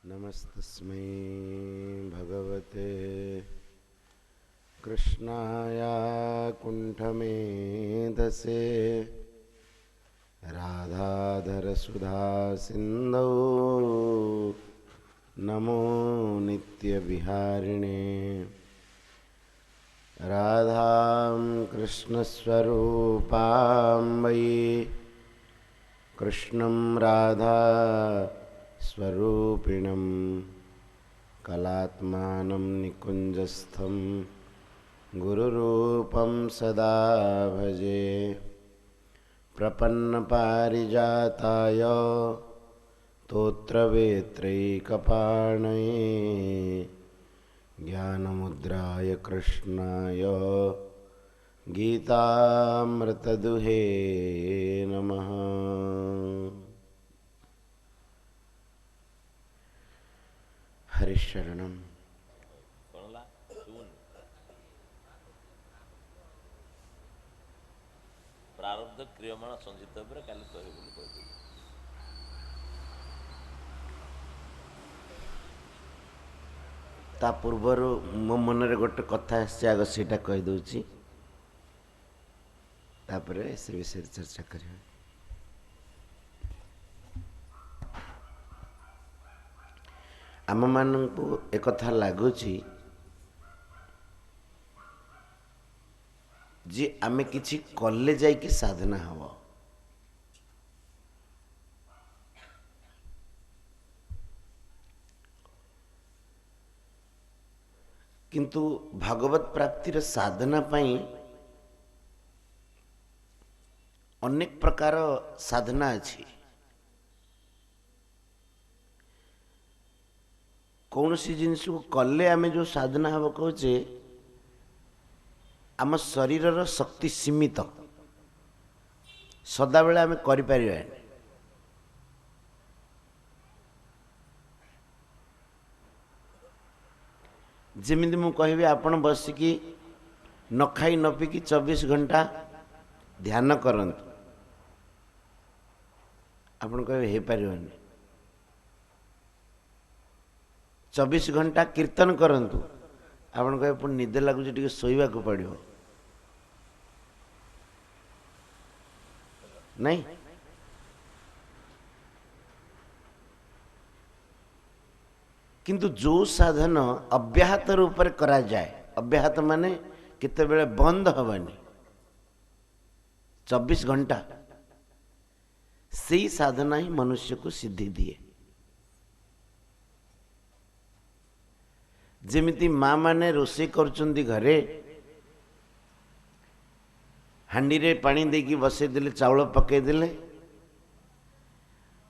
नमस्तस्मै भगवते कृष्णाय कुण्ठमेधसे राधाधरसुधा सिन्धौ नमो नित्यविहारिणे राधां कृष्णस्वरूपां वै कृष्णं राधा स्वरूपिणं कलात्मानं निकुञ्जस्थं गुरुरूपं सदा भजे प्रपन्नपारिजाताय तोत्रवेत्रैकपाणये ज्ञानमुद्राय कृष्णाय गीतामृतदुहे नमः। हरिशरणम प्रारब्ध क्रियमाण संचित काली कह ता पूर्वर मो मन रे गोटे कथा आग सीटा कहीदे तापरे से विषय चर्चा करिया। आम मानू एक लगुच जे आमे किछि कले जाइकी साधना हब, किंतु भगवत प्राप्तिर साधना पाई अनेक प्रकार साधना अछि। कौन सी जिनस को कले आमे जो साधना हब कहे आम शरीर शक्ति सीमित सदा बेले आमे करि परिबा। जेमिति मु कहबी आपण बसिकी न खाई न पीकी 24 घंटा ध्यान करंतु, आपण कहबे हे परिबनी। 24 घंटा कीर्तन करंतु, आपण कहबे पुणी निद लागुची टिके सोइबा को पड़िबो नहीं। किंतु जो साधन अव्याहत रूप में करा जाए, अव्याहत माने केते बेले बंद हबनी 24 घंटा, से साधना ही मनुष्य को सिद्धि दिए। जेमिति माँ माने रोषे करचुंदी घरे हांडी रे पानी देकी बसई देले चाउल पकई देले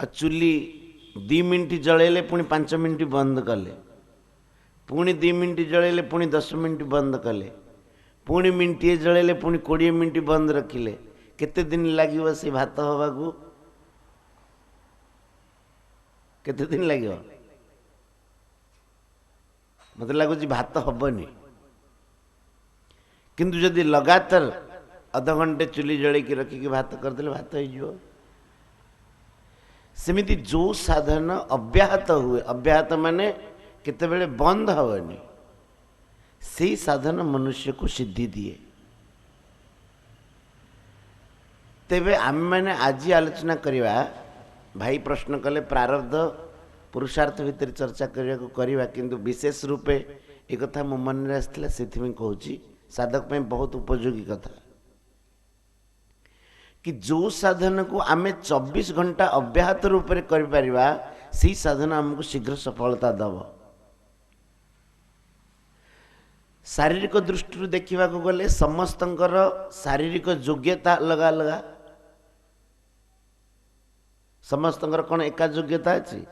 आ चुली 2 मिनट जळेले पुणी 5 मिनट बंद कले, पुणी 2 मिनट जळेले पुणी 10 मिनट बंद कले, पुणी मिनटे जळेले पुणी 20 मिनट बंद रखिले। केते दिन लागिवो से भात हवाकू? केते दिन लागिवो? मत लगुच भात हबनी। किंतु जदि लगातार अध घंटे चुली जलैकी रखिकी भात करदे भात हो। सेमिति जो साधन अव्याहत हुए, अव्याहत माने केते बेले बंद हवनी, से साधन मनुष्य को सिद्धि दिए। तेबे आम मैंने आज आलोचना करवा, भाई प्रश्न कले प्रारब्ध पुरुषार्थ भितर चर्चा करवा, किंतु विशेष रूपे एक कथा मो मन में आसला से कहूँ साधक पे बहुत उपयोगी कथा कि जो साधन को आमे 24 घंटा अव्याहत रूप में करिपरिबा, सी साधन हमको शीघ्र सफलता दब। शारीरिक दृष्टि देखा गले समस्तंकर शारीरिक योग्यता अलग अलग। समस्तंकर कौन एका योग्यता अच्छी?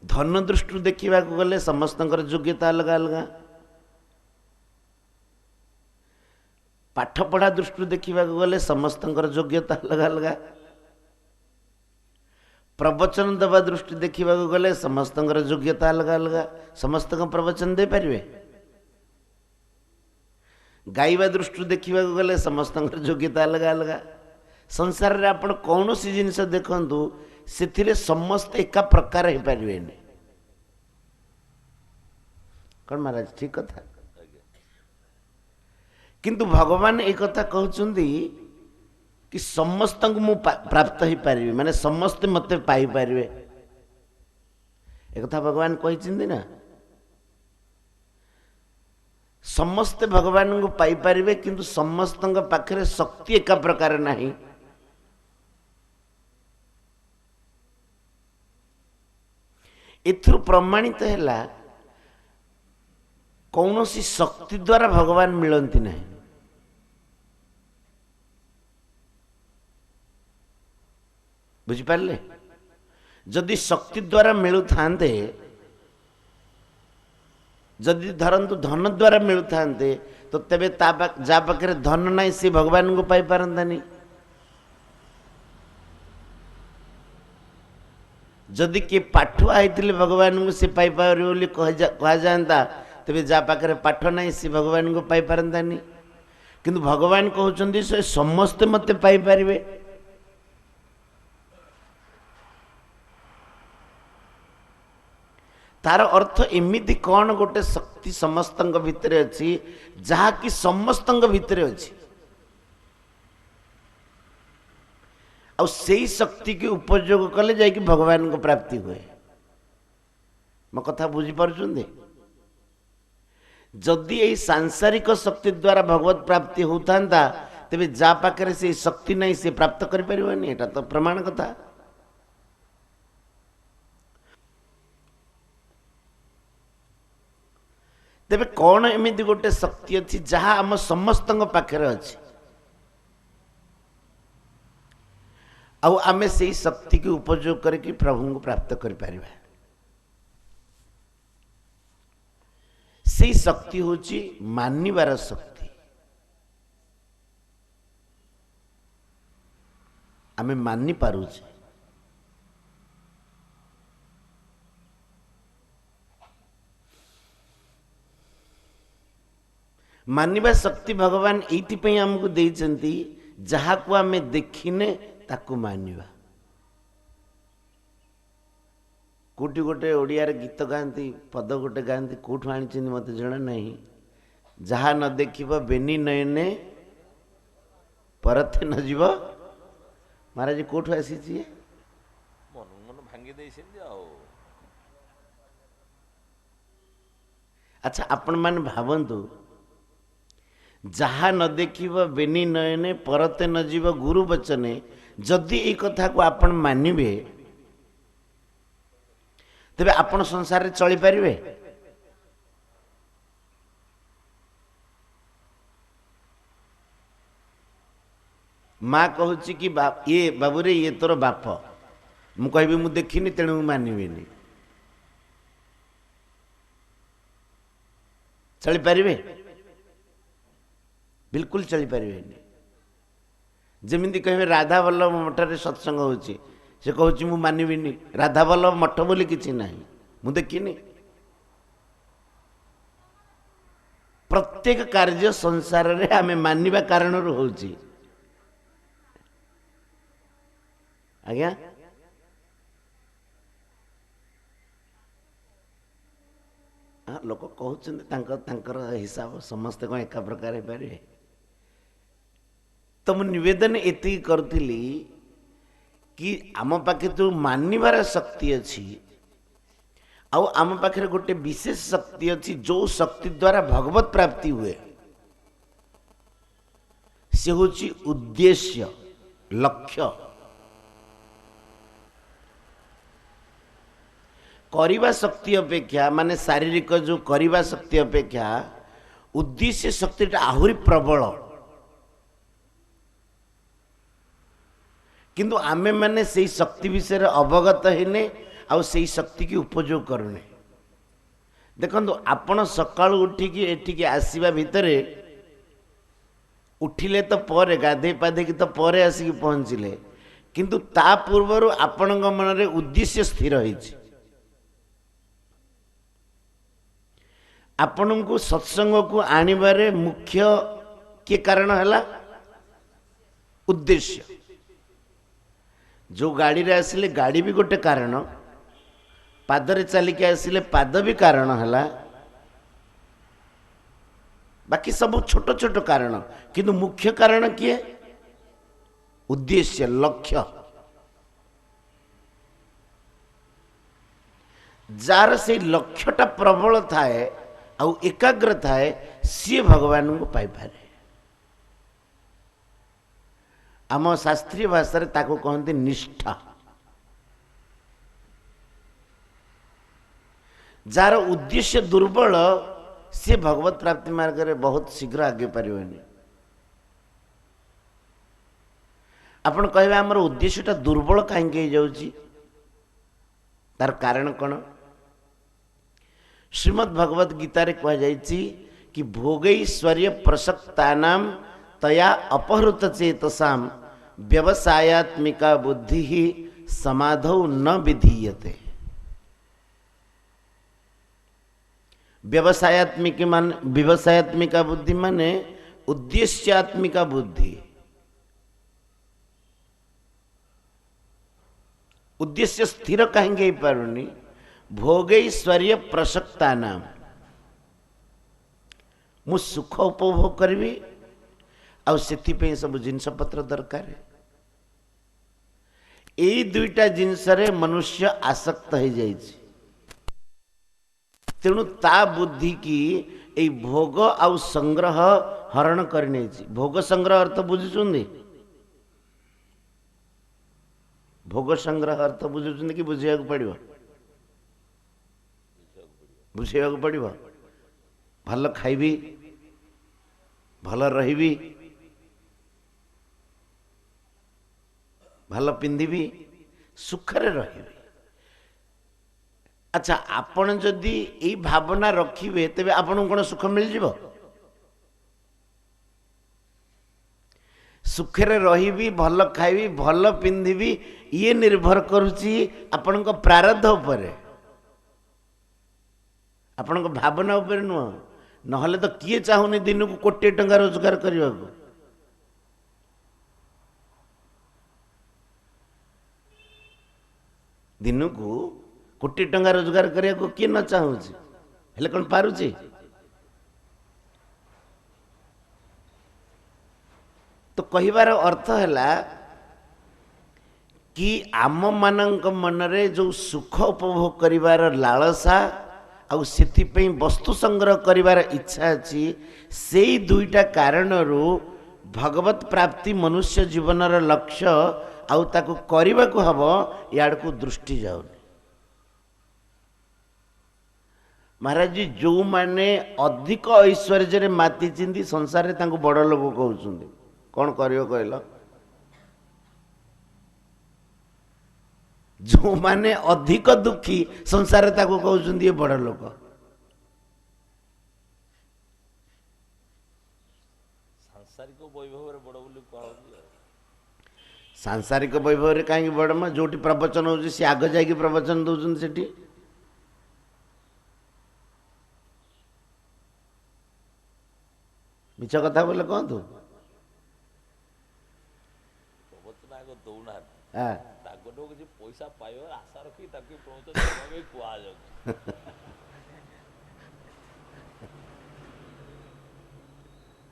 धन दृष्टि देखा गले समस्तंकर योग्यता अलग अलग। पाठ पढ़ा दृष्टि देखा गले समस्तंकर योग्यता अलग अलग। प्रवचन देवा दृष्टि देखा गले समस्तंकर योग्यता अलग अलग। समस्त प्रवचन दे पारिबे? गाइबा दृष्टि देखा गले समस्त योग्यता अलग अलग। संसार रे आपण कौन सी जिनस देखंतु से समस्त एका प्रकार हो पारे कौन महाराज ठीक कथा किंतु भगवान एक कथा कहउचंदी कि समस्त को मु प्राप्त हो पारि माने समस्त मते पाई पारे एक कथा भगवान कही ना समस्ते भगवान को पाई पारिबे किंतु समस्त पाखरे शक्ति एका प्रकार नहीं एथुर प्रमाणित है कौन सी शक्ति द्वारा भगवान मिलती नहीं बुझिपारे जदि शक्ति द्वारा मिलु थांते जदि धरतु धन द्वारा मिलु थांते तो तेबे जा पाखे धन नहीं सी भगवान को पाई पारंतानी जदि किए पाठुआ होते भगवान को सी पाई पार बोली कह जाता तेरे जा पाखे पाठ नहीं सी भगवान को पाई पारंतानी किंतु भगवान कहते से समस्ते मते पाई पारिबे तार अर्थ एमिति कौन गोटे शक्ति समस्त भितर अच्छी जहा कि समस्त भितर अच्छी और सही शक्ति के उपयोग कले जाकि भगवान को प्राप्ति हुए मो कथा बुझी पारुछन्ते जदि यही सांसारिक शक्ति द्वारा भगवत प्राप्ति होता तेरे जा पाखे से शक्ति नहीं से प्राप्त कर पारिबनी एटा तो प्रमाण कथा तेबे कौन एमिति गोटे शक्ति अच्छी जहाँ आम समस्त पाखे अच्छी आमे से शक्ति की उपयोग करके प्रभु को प्राप्त कर पारिबा से शक्ति होची मानिबार शक्ति आमे मानि पारुछे मानिबा शक्ति भगवान एइथि आमको देइचंती जहा को आमे देखिने ताकू मानिबा कोटी गोटे ओडियार गीत गाती पद गोटे गाती कौटू आनी मत जना नहीं जहा न देखिब बेनी नयने परथे न जीव महाराज कौटू आसी मन मन भांगी देइछिन आउ अच्छा आपण मान भावंतु जहा न देखिब बेनी नयने परते न जीव गुरु बचने जदि ये कथा को आपण मानिबे तेबे आपण संसार रे चली पारिबे माँ कहूची कि ये बाबू रे ये तोर बाप मु कहबी मु देखिनी तेणु मानिबेनी चली पारिबे बिल्कुल चली पारिबेनी जमीती कहे राधा वल्लभ मठरे सत्संग होची से कहूँ मु मानिबिनी राधा वल्लभ मठ बोली किछि नाही मु देखिनी प्रत्येक कार्य संसार रे आमे मानिबा कारण होची आज्ञा हाँ लोक कहते हिसाब समस्ते कौन एका प्रकार हो पारे तो मु निवेदन एति करुली कि आम पाखे जो मानिबार शक्ति अच्छी आम पाखे गोटे विशेष शक्ति अच्छी जो शक्ति द्वारा भगवत प्राप्ति हुए से होची उद्देश्य लक्ष्य करिबा शक्ति अपेक्षा माने शारीरिक जो करिबा शक्ति अपेक्षा उद्देश्य शक्ति आहुरी प्रबल किंतु आमे माने से शक्ति विषय अवगत हेने आ से शक्ति की उपयोग करूने देखो आपण सकाल उठिकी एठिकी आसीबा भितरे उठिले तो परे गाधे पाधे की तो परे आसिक पहुँचले किंतु ता पूर्वर आपण मन रे उद्देश्य स्थिर होइछि आपण को सत्संग को आनिबारे मुख्य के कारण हला उद्देश्य जो गाड़ी रे आसिले गाड़ी भी गोटे कारण, पादरे चलिके आसिले पाद भी कारण है, बाकी सब छोट छोट कारण, किंतु मुख्य कारण किए? उद्देश्य, लक्ष्य। जार से लक्ष्यटा प्रबल थाए आउ एकाग्र थाए सी भगवान को पाई पारे। आम शास्त्रीय भाषा रे ताको कहते निष्ठा। जार उद्देश्य दुर्बल सी भगवत प्राप्ति मार्ग रे बहुत शीघ्र आगे पारिबनी। आपण कहबे हमर उद्देश्यटा दुर्बल काहे जाउची, तार कारण कौन? श्रीमद् भगवत गीता रे कह जाइछि कि भोगैश्वर्य प्रसक्तानाम तया अपहृत चेतसाम व्यवसायात्मिका बुद्धि ही समाधौ न विधीयते। व्यवसायात्मिका बुद्धि माने उद्देश्यात्मिका बुद्धि। उद्देश्य स्थिर कहीं पारुनी, भोगैश्वर्य प्रसक्ता नाम, मु सुख उपभोग करी आउ से सब जिनस पत्र दरकार। यही दुईटा जिनस रे मनुष्य आसक्त हो जाइछि। तेणु ता बुद्धि की ए भोग आउ संग्रह हरण करने। भोग संग्रह अर्थ बुझुचुंदी? भोग संग्रह अर्थ बुझुचुंदी कि बुझिया पड़ो? बुझेगा पड़ो। भल खाइबी, भल रहिबी, भल पिंधिबी, सुखरे रहिबी। अच्छा, आपण जदि यही भावना रखिबे तेबे आपन कोन सुख मिल जिवो? सुखरे रहिबी, भल खाइबी, भल पिंधिबी, ये निर्भर करुची आपण को प्रारब्ध उपरे, आपण को भावना उपरे नुह। नहले तो किए चाहुनी दिन को कोटी टंका रोजगार करने को? दिन को कोटी टंका रोजगार करने को किए न चाहूँगी? हेले कौन पारुची? तो कहिबार अर्थ है कि आम मानक मनरे जो सुख उपभोग करिवार लालसा आउ सेथिपई वस्तु संग्रह करिवार इच्छा अछि, सेई दुईटा कारणरू भगवत प्राप्ति मनुष्य जीवनर लक्ष्य आउ ताकू करिबा को हबो, याडकू दृष्टि जाउनी। महाराज जी, जो माने अधिक ऐश्वर्य रे माती चिंदी संसार रे तांको बड़ लोक कहउछुंदी, कौन करियो कहलो? जो माने अधिक दुखी संसार रे ताको कहउछुंदी ये बड़ लोक। सांसारिक वैभव रे बड़ बोली कहउनी। सांसारिक वैभव रे काहे बड़? मा जोटी प्रवचन होउछि से आग जाई के प्रवचन दउछन सेठी। मिछ कथा बोले कहतु। प्रवचन आग दौना हां, तागडो कि पैसा पाइयो आशा रखी ताके प्रवचन देबे कुआ जाउ।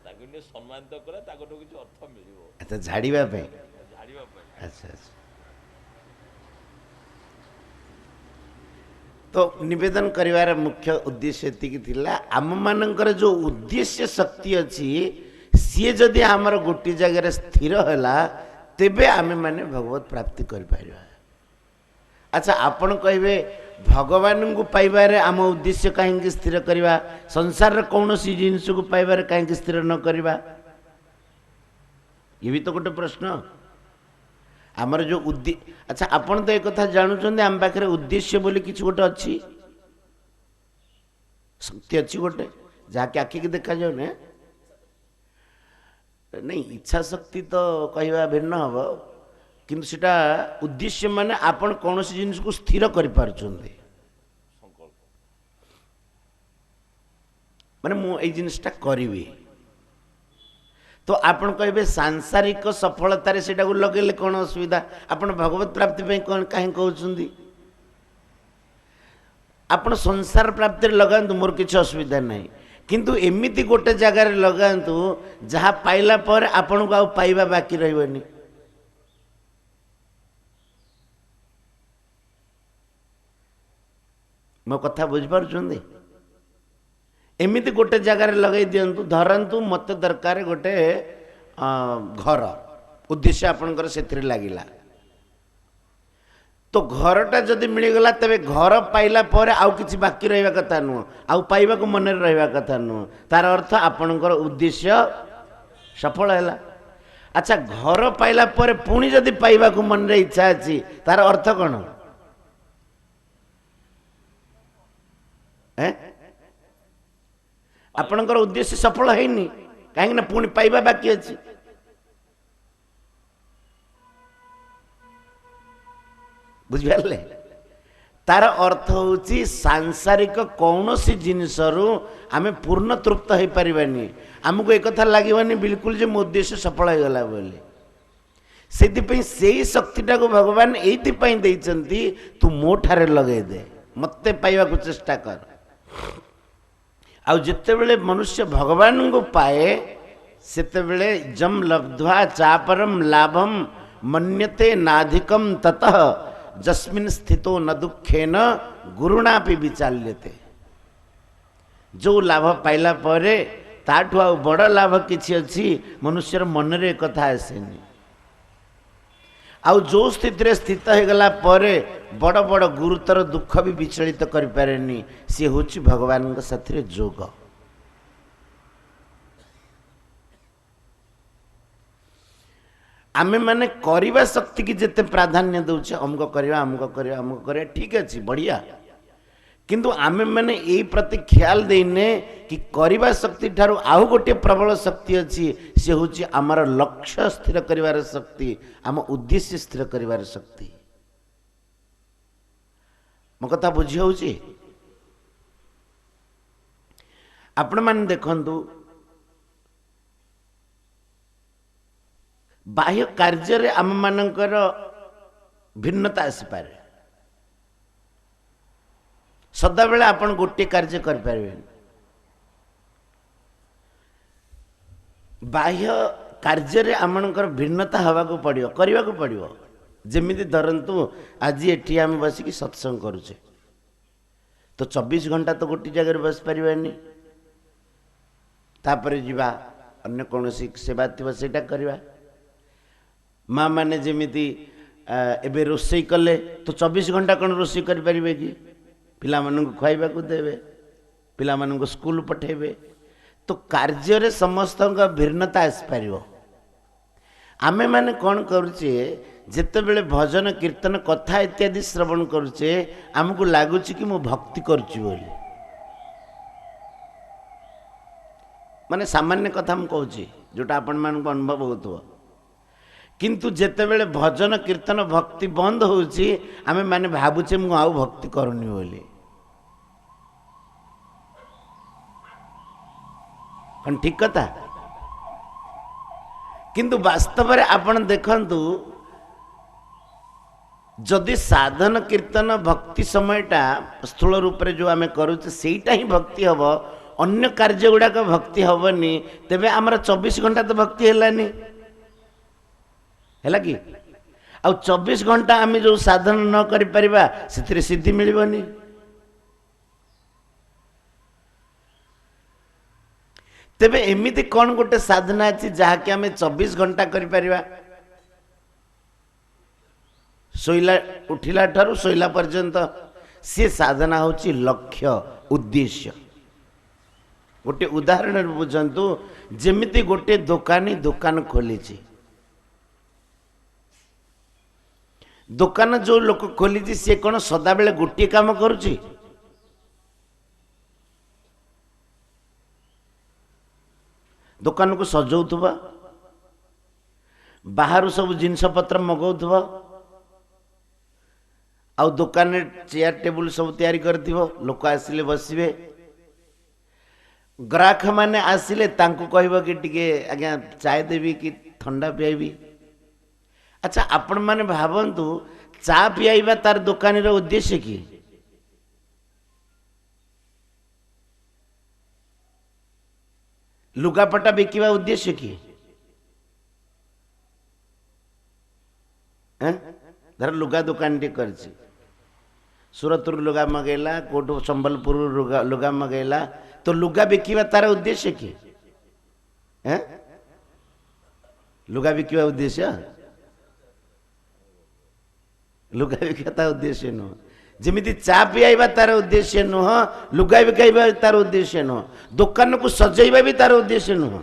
ताके सम्मानित करे, तागडो कि अर्थ मिलिबो। अच्छा, झाड़ीबा पे? झाड़ीबा पे। अच्छा अच्छा। तो निवेदन करिवार मुख्य उद्देश्य एतिकी थिला, आम मानकर जो उद्देश्य शक्ति अच्छी सी जदि आमर गोटे जगह स्थिर है तेबे आमे माने भगवत प्राप्ति कर पारिबा। अच्छा, आपण कहिबे भगवान को पाइबारे आम उद्देश्य कहीं स्थिर करवा, संसार कौन सी जिनस को पाइबारे कहीं स्थिर न करवा? ये भी तो गोटे प्रश्न। आमर जो अच्छा, आपण तो एक कथा जानुचंदे आम पाखरे उद्देश्य बोली किछ गोटे अच्छी, शक्ति अच्छी गोटे जहाँकि आखि की देखा जाऊ ना। नहीं, इच्छा शक्ति तो कहवा भिन्न हम, किंतु सेटा उद्देश्य माने आपण कौन सी जिनिस को स्थिर कर पारछंदे। माने मु ए जिनिसटा करिवि, तो आपण कहे सांसारिक सफलतार से लगे कौन असुविधा आपण भगवत प्राप्ति कौन कहीं कहते आपण संसार प्राप्ति लगातु मोर किसी असुविधा नहीं किंतु एमिति गोटे जगार लगातु जहाँ पाइला पर आपण को आउ पाइबा बाकी रही मो कथा बुझिपारुछन्ति एमिति गोटे जगार लगे दिंतु धरतु मत दरकार गोटे घर उद्देश्य आपणकर से लगिला तो घरटा जदि मिलगला तबे घर पाइला पर आउ किछि बाकी रहिबा कथा नुह आउ पाइबा को मन रहिबा कथा नुह तार अर्थ आपणकर उद्देश्य सफल हैला। अच्छा घर पाइला पर पुणी जदि पाइबा को मन रे इच्छा अछि तार अर्थ कोन आपणकर उद्देश्य सफल हैनी कहीं ना पुणी पाइबा बाकी अछि बुझिपारे तार अर्थ होची सांसारिक कौन सी जिनस आम पूर्ण तृप्त हो पारानी आमको एक कथा लगे बिल्कुल जो मो उद्देश्य सफल हो गला बोली से शक्तिटा को भगवान एइथिपाई देइचंती तू मो ठारे लगे दे मते पाइबा को चेष्टा कर आउ जिते बेले मनुष्य भगवान को पाए सेते बेले जम लब्ध्वा चापरम लाभम मन्यते नाधिकम ततः जस्मिन स्थितो न दुखेन गुरुणा भी विचाल्यते जो लाभ पाइला परे ताठू आ बड़ लाभ किछि अछि मनुष्यर मन रे कथा आसेनी आउ जो स्थिति रे स्थित हो गला परे बड़ बड़ गुरुतर दुख भी विचलित करि पारेनी सी होछि भगवान के साथी जोग। आमे माने करिबा शक्ति की जिते प्राधान्य दउछे अमुक करिया ठीक अछि बढ़िया किंतु आमे माने एई प्रति ख्याल देने कि करिबा शक्ति ठारू आउ गोटे प्रबल शक्ति अछि से होछि आमर लक्ष्य स्थिर करिवार शक्ति आम उद्देश्य स्थिर करिवार शक्ति मो कथा बुझी होछि आपण माने देखंतु बाह्य कार्य रे आम मानकर भिन्नता आसी पारे सदा बेले आपण गोटे कार्य कर पारे बाह्य कार्य रे आमनकर भिन्नता हवा को पड़ियो करबा को पड़ियो जेमिति धरंतु आज एठी आम बसिकी सत्संग करूचे तो 24 घंटा तो गोटे जगह बस पारिबानी तापरे जीवा अन्य कोनोसी सेवा थिबा सेटा करबा माँ मैंने जमीती एबे रोषे कले तो 24 घंटा कौन रोषे करें कि पिला खुआबा को देवे पिला स्कूल पठेबे तो कार्य रे समस्त भिन्नता आसपार आमे माने कौन करुचे जिते बेले भजन कीर्तन कथा इत्यादि श्रवण करुचे आमको लगुच कि मु भक्ति करुची बोली माने सामान्य कथा मु कहूँ जोटा आपण मान अनुभव होतो किंतु जेते बेले भजन कीर्तन भक्ति बंद होउची आमे माने भाबुचे मु आउ भक्ति करूनी बोली कौन ठीक कथा किंतु वास्तव रे आपण देखंतु जदि साधन कीर्तन भक्ति समयटा स्थूल रूप रे जो आमे करूचे सेटा ही भक्ति हबो अन्य कार्य गुडा का भक्ति हबनी तेबे हमरा 24 घंटा तो भक्ति हेलानी है कि आ 24 घंटा आम जो साधन न करि परिबा से सिद्धि मिलबनी तेबे एमिति कौन गोटे साधना अच्छी जहाँकि आम 24 घंटा करि परिबा शोला उठिला ठारू शोला पर्यंत सी साधना होची लक्ष्य उद्देश्य गोटे उदाहरण बुझंतु जेमिति गोटे दुकानी दुकान खोली दुकान जो लोक खोली सी कौन सदा बेले गोटे काम करुची दुकान को सजाउथुबा बाहर सब जिनस पत्र मगाउथुबा आउ दुकान चेयर टेबुल सब तैयारी करथिबो लोक आसिले बसिबे ग्राहक माने आसिले तांको कहबो कि टिके आज्ञा चाय देवी कि ठंडा पियाबी। अच्छा आपण माने भावंतु चा पियाइबा तार दुकानी रो उद्देश्य की लुगापटा बिकिबा उद्देश्य की धर लुगा दुकान टी करछि सूरत लुगा मगैला कोटो संबलपुर लुगा मगैला तो लुगा बिकिबा तार उद्देश्य की लुगा बिकिबा उद्देश्य लुगा बिकिबा उद्देश्य नुह जमीती चा पियाइबा तार उद्देश्य नुह लुगा बिकाइबा तार उद्देश्य नुह दुकान को सजैबा भी तार उद्देश्य नुह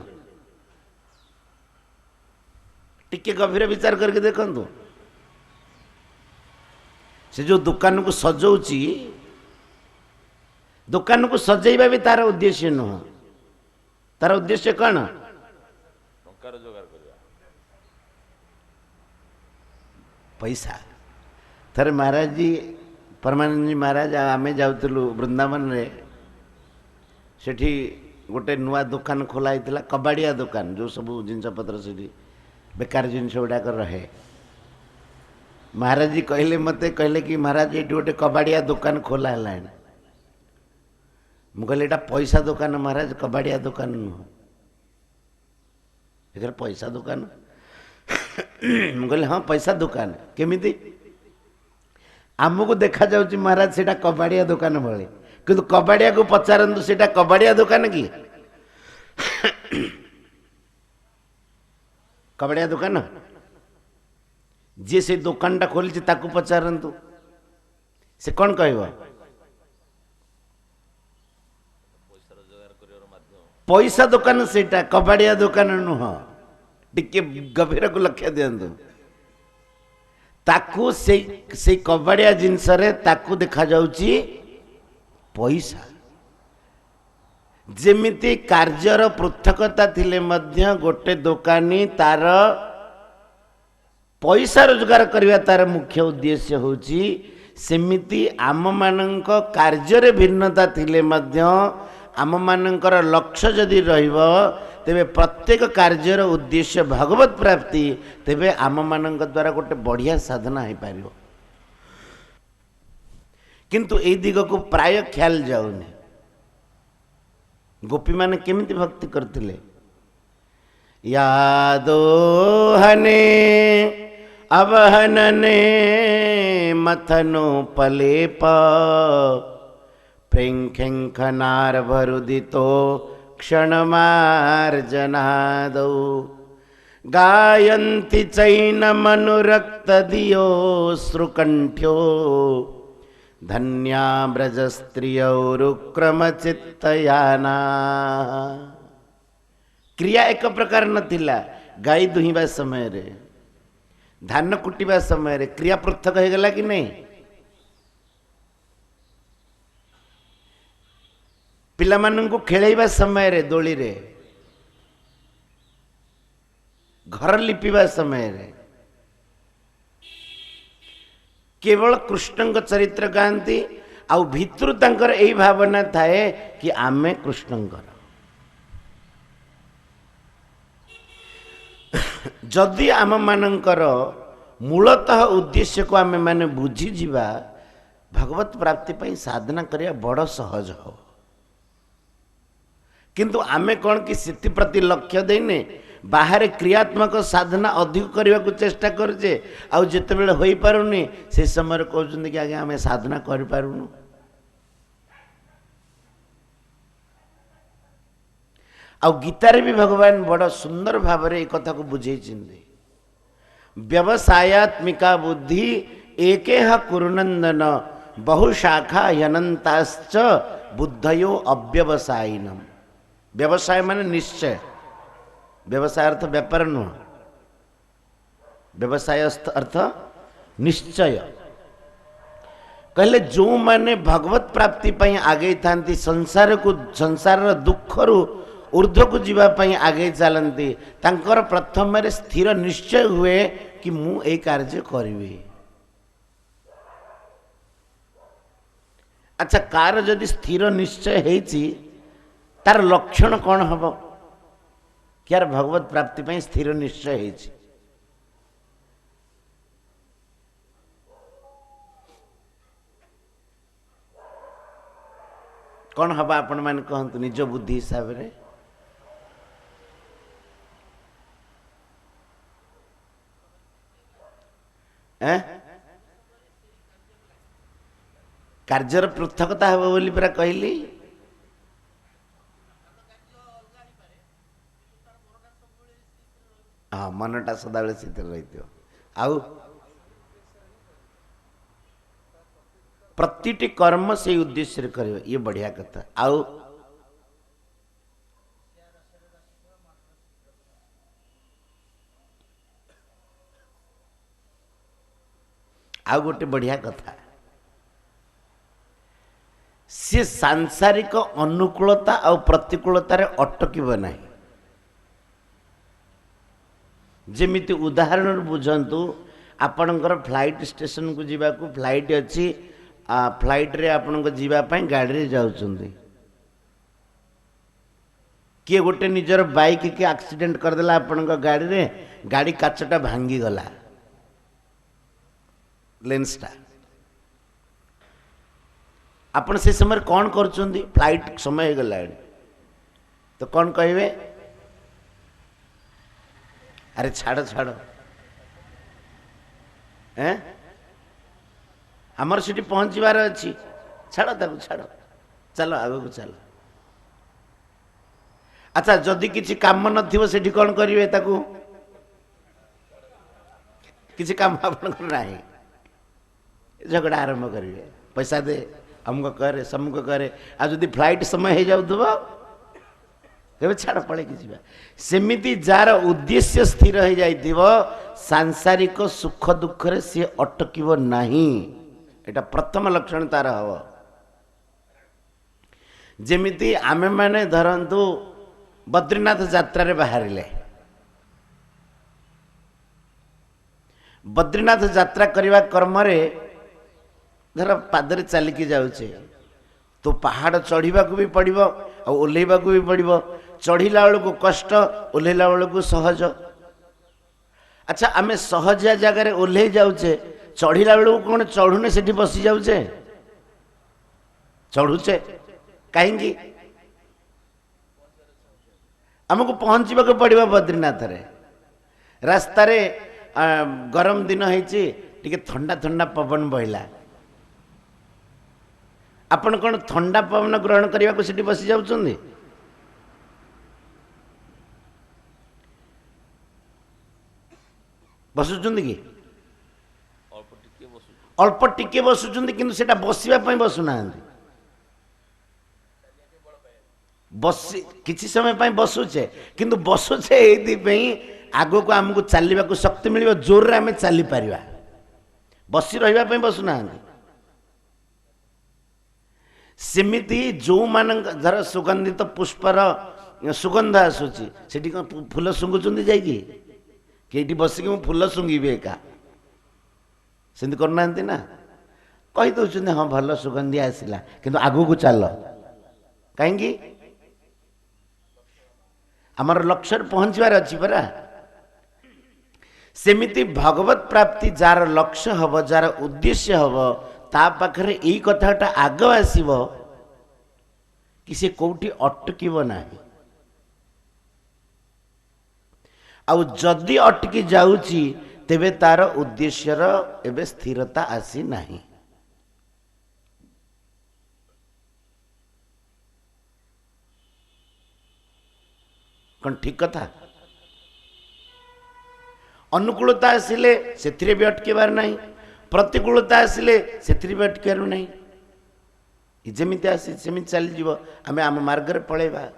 टिके गभीर विचार करके देखंतु से जो दुकान को सजौची दुकान को सजैबा भी तार उद्देश्य नुह तार उद्देश्य कौन टंकार जोगार करबा पैसा थरे महाराज जी परमानंद जी महाराज आम जाऊलु वृंदावन रे सेठी गोटे नुआ दुकान खोला होता कबाड़िया दुकान जो सब जिनस पत्र से बेकार जिनस गुड़ाक रहे महाराज जी कहले मते कहले कि महाराज ये गोटे कबाड़िया दुकान खोला है मुझे कहले पैसा दुकान महाराज कबाड़िया दुकान नुह एक पैसा दुकान मुझे हाँ पैसा दुकान केमिति आमको देखा जाउची महाराज सेटा कबाड़िया दुकान भले किंतु कबाड़िया को पचारंतु सेटा कबाड़िया दुकान की कबाड़िया दुकान जी से दुकान टा खोली ताकू पचारंतु से कौन कहबो पैसा दुकान सेटा कबाड़िया दुकान नुह टिके गभीर को लक्ष्य दियंतु ताकू से कबाड़िया जिनस ताकू देखा जाउची पैसा जेमिति कार्यर पृथकता थिले मध्य गोटे दुकानी तार पैसा रोजगार करवा तार मुख्य उद्देश्य होची सेमिति आम मानक कार्य भिन्नता थिले मध्य आम मानकर लक्ष्य जदि रहिबो तेबे प्रत्येक कार्यर उद्देश्य भगवत प्राप्ति तेबे आम मानक द्वारा गोटे बढ़िया साधना हो पार किंतु ए दिग को प्राय ख्याल जाऊनी गोपी माने केमिति भक्ति करथिले यादो हने अवहनने मथनो पलेप प्रेंखेंखनार भरुदितो क्षणमार्जनादौ गायन्ति चैनमनुरक्तधियो श्रुकण्ठ्यो धन्या ब्रजस्त्रियौरुक्रमचित्तयाना क्रिया एक प्रकार नथिला गाई दुहिबा समय रे धान कुटिबा समय रे क्रिया पृथक हो गला कि नहीं पिला माननकु खेलैबा समय रे दोली रे घर लिपिबा समय रे केवल कृष्ण चरित्र गांती आउ भितरु तांकर एई भावना थाए कि आमे कृष्णंकर जदि आम मानकर मूलतः उद्देश्य को आमे माने बुझी जीवा भगवत प्राप्ति पई साधना करिया बड़ सहज हो किंतु आमे कौन कि सिद्धि प्रति लक्ष्य देने बाहर क्रियात्मक साधना अधिक करने को चेष्टा करजे आउ जिते बेले होई पारुनी से समय कहते कि आगे आमे साधना कर पारुनु आउ गीतारे भी भगवान बड़ा सुंदर भाव में एक कथा को बुझे व्यवसायत्मिका बुद्धि एके कुरुनंदन बहुशाखा यनंताश्च बुद्धयो अव्यवसायिनम व्यवसाय माने निश्चय व्यवसाय अर्थ व्यापार नुह व्यवसाय अर्थ निश्चय कहले जो माने भगवत प्राप्ति पई आगे थांती संसार को संसार दुख रु ऊर्ध्व को जीवा पई आगे चलती तांकर प्रथम रे स्थिर निश्चय हुए कि मु ए कार्य करिवे अच्छा कार जदि स्थिर निश्चय हेची तार लक्षण कौन हम कि यार भगवत प्राप्ति ପାଇଁ स्थिर निश्चय ହେଇଛି। कौन हवा आपण मैंने कहतु निज बुद्धि हिसाब रे कार्यर पृथकता हे बोली पूरा कहली। हाँ मनटा सदाबले स्थिर रही आउ प्रतिटी कर्म से उद्देश्य कर ये बढ़िया कथा। आउ गोटे बढ़िया कथा सी सांसारिक अनुकूलता और प्रतिकूलतार अटकब नहीं। जेमिति उदाहरण बुझंतु आपणकर फ्लाइट स्टेशन को जीवा को फ्लाइट अच्छी फ्लाइट रे आपण जीवाई गाड़ी रे जाउछंदी किए गोटे निजर बाइक के एक्सीडेंट करदेला आपण गाड़ी रे गाड़ी काचटा भांगी गला लेंसटा आपण से समय कौन करछंदी फ्लाइट समय हो गला तो कौन कहिबे अरे छाड़ छाड़ आमर सीटी पहुँचबार अच्छी छाड़ ताकू छाड़ चलो आग को चलो। अच्छा जदि किसी काम नथिबो सेठी कौन करिवे ताकू किसी काम आपन नाही झगड़ा आरंभ करिवे पैसा दे अमुक करे समुक करे आ जदि फ्लाइट समय हो जाउथबो तेरे छाड़ पड़े कि सेमिति जार उद्देश्य स्थिर हो जाइथिबो सांसारिक सुख दुख रे सी अटकिबो नाही। एटा प्रथम लक्षण तार हव। जेमिति आमे माने धरंतु बद्रीनाथ यात्रा रे बाहरिले बद्रीनाथ यात्रा करवा कर्म रे धर पादरे चलिकी जाउछे तो पहाड़ चढ़ा भी पड़ो और ओह्लैवा भी पड़ो चढ़ला बेलू कष्ट ओह्लैला बेलू सहज। अच्छा आमे सहजिया जगार ओह्लै जाऊे चढ़ला बेलू कौन चढ़ुने से बसी जाऊे चढ़ुचे कहीं आमको पहुँचवा पड़ो बद्रीनाथ रे रास्तार गरम दिन होती ठंडा ठंडा पवन बहला आपण कौन ठंडा पवन ग्रहण करने को सीटी बसी जाउछंदी बसुचंदी कि अल्प टिके बसुचंदी किंतु सेटा बसिबा पई बसुना बसी किसी समय पई बसुचे किंतु बसुचे एथि पई आगो को हमको चलवा को शक्ति मिलिबा जोर रे हमें चली परिबा बसी रहिबा पई बसुना सेमिति जो मान धर सुगंधित तो पुष्पर सुगंध आसूची सेठी फूल सुंगुचंदी जाइकी कि बसिक मु फूल सुंगिबे एका सेंति करना ना कही दौरान हाँ भल सुगंधी आसला किंतु आगू को चल कहीं आमर लक्ष्य पहुँचबार अच्छी परा सेमिति भगवत प्राप्ति जार लक्ष्य हम जार उद्देश्य हम ता पाखरे यही कथाटा आग आसब कि से कौटी अटकिब ना आउ जदि अटकी जाउची तेबे तार उद्देश्यर एबे स्थिरता आसी नाही। कौन ठीक कथा अनुकूलता आसिले से भी अटकेबार नहीं प्रतिकूलता आसिले से भी अटकेबार नहीं जमीती आसी सेमिति चली आम आम मार्ग पलैबा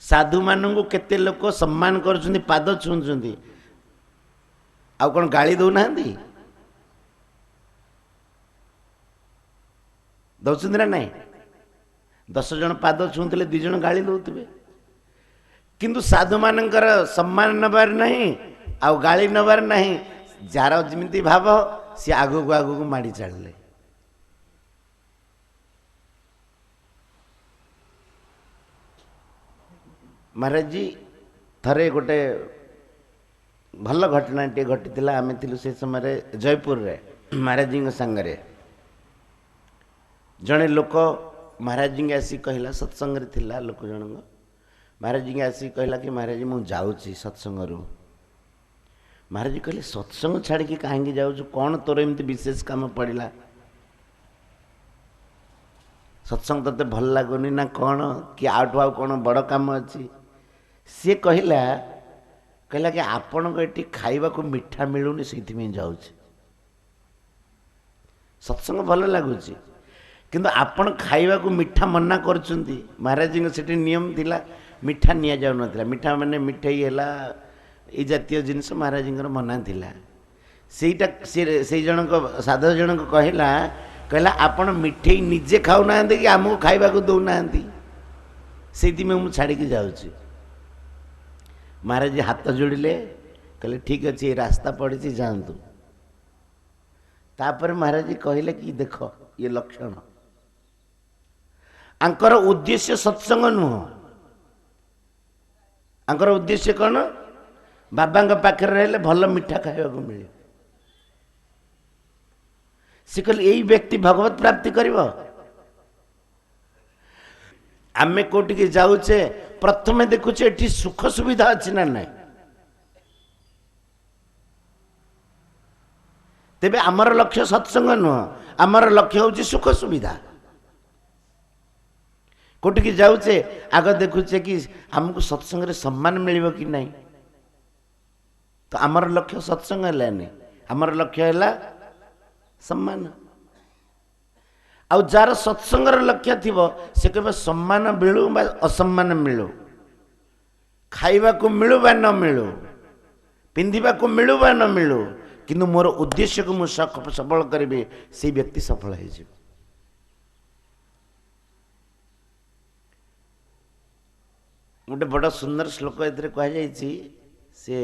साधु मानू केते लोक सम्मान कर पाद छुंचुंदी आ कौन गाली दौना दौरान ना नहीं 10 जन पाद छुँले 2 जन गाली दौथे किंतु साधु मानकर सम्मान नबार नहीं आ गाली नबार नहीं जार जमी भाव सी आगू को माड़ी चढ़ले महाराज जी थरे गोटे भल घटनाटे घटी आम थिलु से समय जयपुर रे महाराज जी सांगरे जड़े लोक महाराज जी आसी कहला सत्संग थिला लोक जन महाराज जी आसी कहला कि महाराज जी मुझे जाऊँगी सत्संग महाराज जी कहले सत्संग छाड़ी कहीं जाऊँ कौन तोर एमती विशेष काम पड़ा सत्संग तते भल लगुनि ना कौन कि आउट आउ कौन बड़ काम अच्छी सी कहला कहला कि आपण को ये खाइबा को मिठा मिलूनी से जाऊँ सत्संग भल लगुच किंतु आपण खाइबा को मिठा मना करचुंती महाराज जी सेठी नियम थिला मिठा निया जाउ नथिला मिठा माने मिठाई हैला ए जातीय जिनस महाराज जी मना थिला सेटा से जन को साधु जन को कहला आपण मिठाई निजे खाऊ ना कि आमको खाइबा को दौ ना से मुझे छाड़ी जाऊँगी महाराज जी हाथ जोड़िले कहले ठीक अच्छे ये रास्ता पड़ी जातु तापर महाराज जी कहले कि देख ये लक्षण आंकर उद्देश्य सत्संग नुह आंकर उद्देश्य कौन बाबा पाखे रहे भल मिठा खावा को मिले से कहले यही व्यक्ति भगवत प्राप्ति करिव आमे कोटि के जाऊचे प्रथमे देखुचे एठी सुख सुविधा अच्छी ना ना तेबे आमर लक्ष्य सत्संग नुह आमर लक्ष्य होची सुख सुविधा कोटि के जाऊचे आग देखुचे कि हमको सत्संग रे सम्मान मिलिबो कि नहीं तो आमर लक्ष्य सत्संग है आमर लक्ष्य है सम्मान आउ जार सत्संगर लक्ष्य थी से कहे सम्मान मिलू बा असम्मान मिलू खाइबा को मिलू बा न मिलू पिंधिबा को मिलू बा न मिलू किंतु मोर उद्देश्य को मुझे सफल करी से व्यक्ति सफल हो गोटे बड़ सुंदर श्लोक ए कहुई से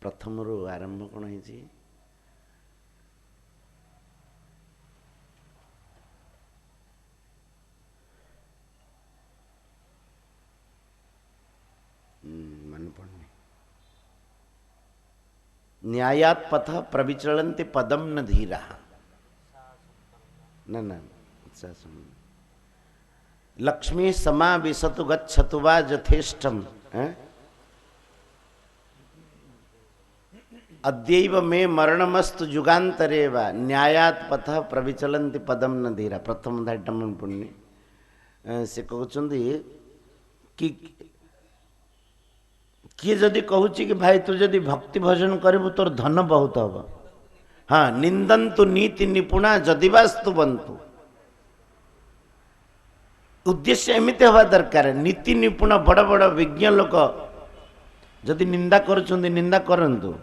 प्रथम रू आरंभ कौन है मन पड़ने न्यायात पथ प्रविचलन्ति पदम न धीरा न लक्ष्मी समा विसतु गच्छतु वा यथेष्टम अद्यैव मे मरणमस्तु जुगान्तरे वा न्यायात पथ प्रविचलन्ति पदम न धीरा प्रथम धाटम पुण्य से कहते कि किए जदि कहूँ कि भाई तू जदि भक्ति भजन करू तोर धन बहुत हम हाँ निंदन्तु नीति निपुणा जदिवास्तु बंतु उद्देश्य एमती हवा दरकार नीति निपुण बड़ बड़ विज्ञ लोक जदि निंदा करुछंती निंदा करंतु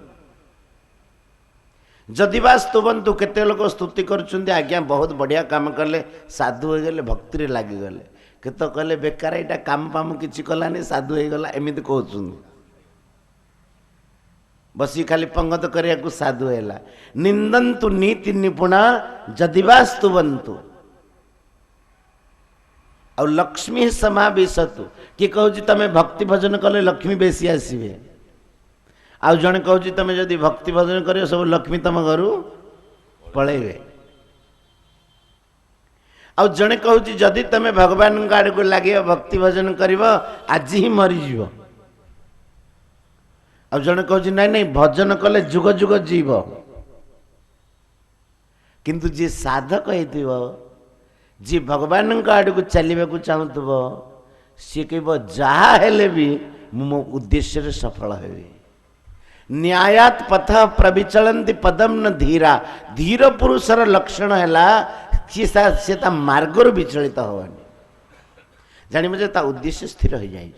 जदिवा स्तुवंतु केते लोक स्तुति करुछंती आज्ञा बहुत बढ़िया काम कले साधु हो गले भक्ति रे लागी गले केतो कहले बेकार एटा काम पाम किछि कलानी साधु हो गला एमिति कहउछंती बसी खाली पंगत करिया को साधु हैला निंदन्तु नीति निपुणा जदिवा स्तुवंतु और लक्ष्मी समावेशतु किए कहूँ तुम भक्ति भजन कले लक्ष्मी बेसी आसवे आउ जड़े कहूँ तुम जदि भक्ति भजन कर सब लक्ष्मी तुम घर पलैबे आउ जड़े कहूँ जदि तुम भगवान आड़ को लगे भक्ति भजन कर आज ही मरीज आ जड़े कहूँ नाई नाई भजन कले जुग जुग जीव किंतु जी साधक हो जी भगवान आड़ को चलने को चाहूब सी कह जहाँ हेले भी मो उद्देश्य सफल हेबी न्यायात पथ प्रविचलन्ति पदम न धीरा धीर पुरुषर लक्षण है सी मार्गर विचलित हवानी जान ता उद्देश्य स्थिर हो जाए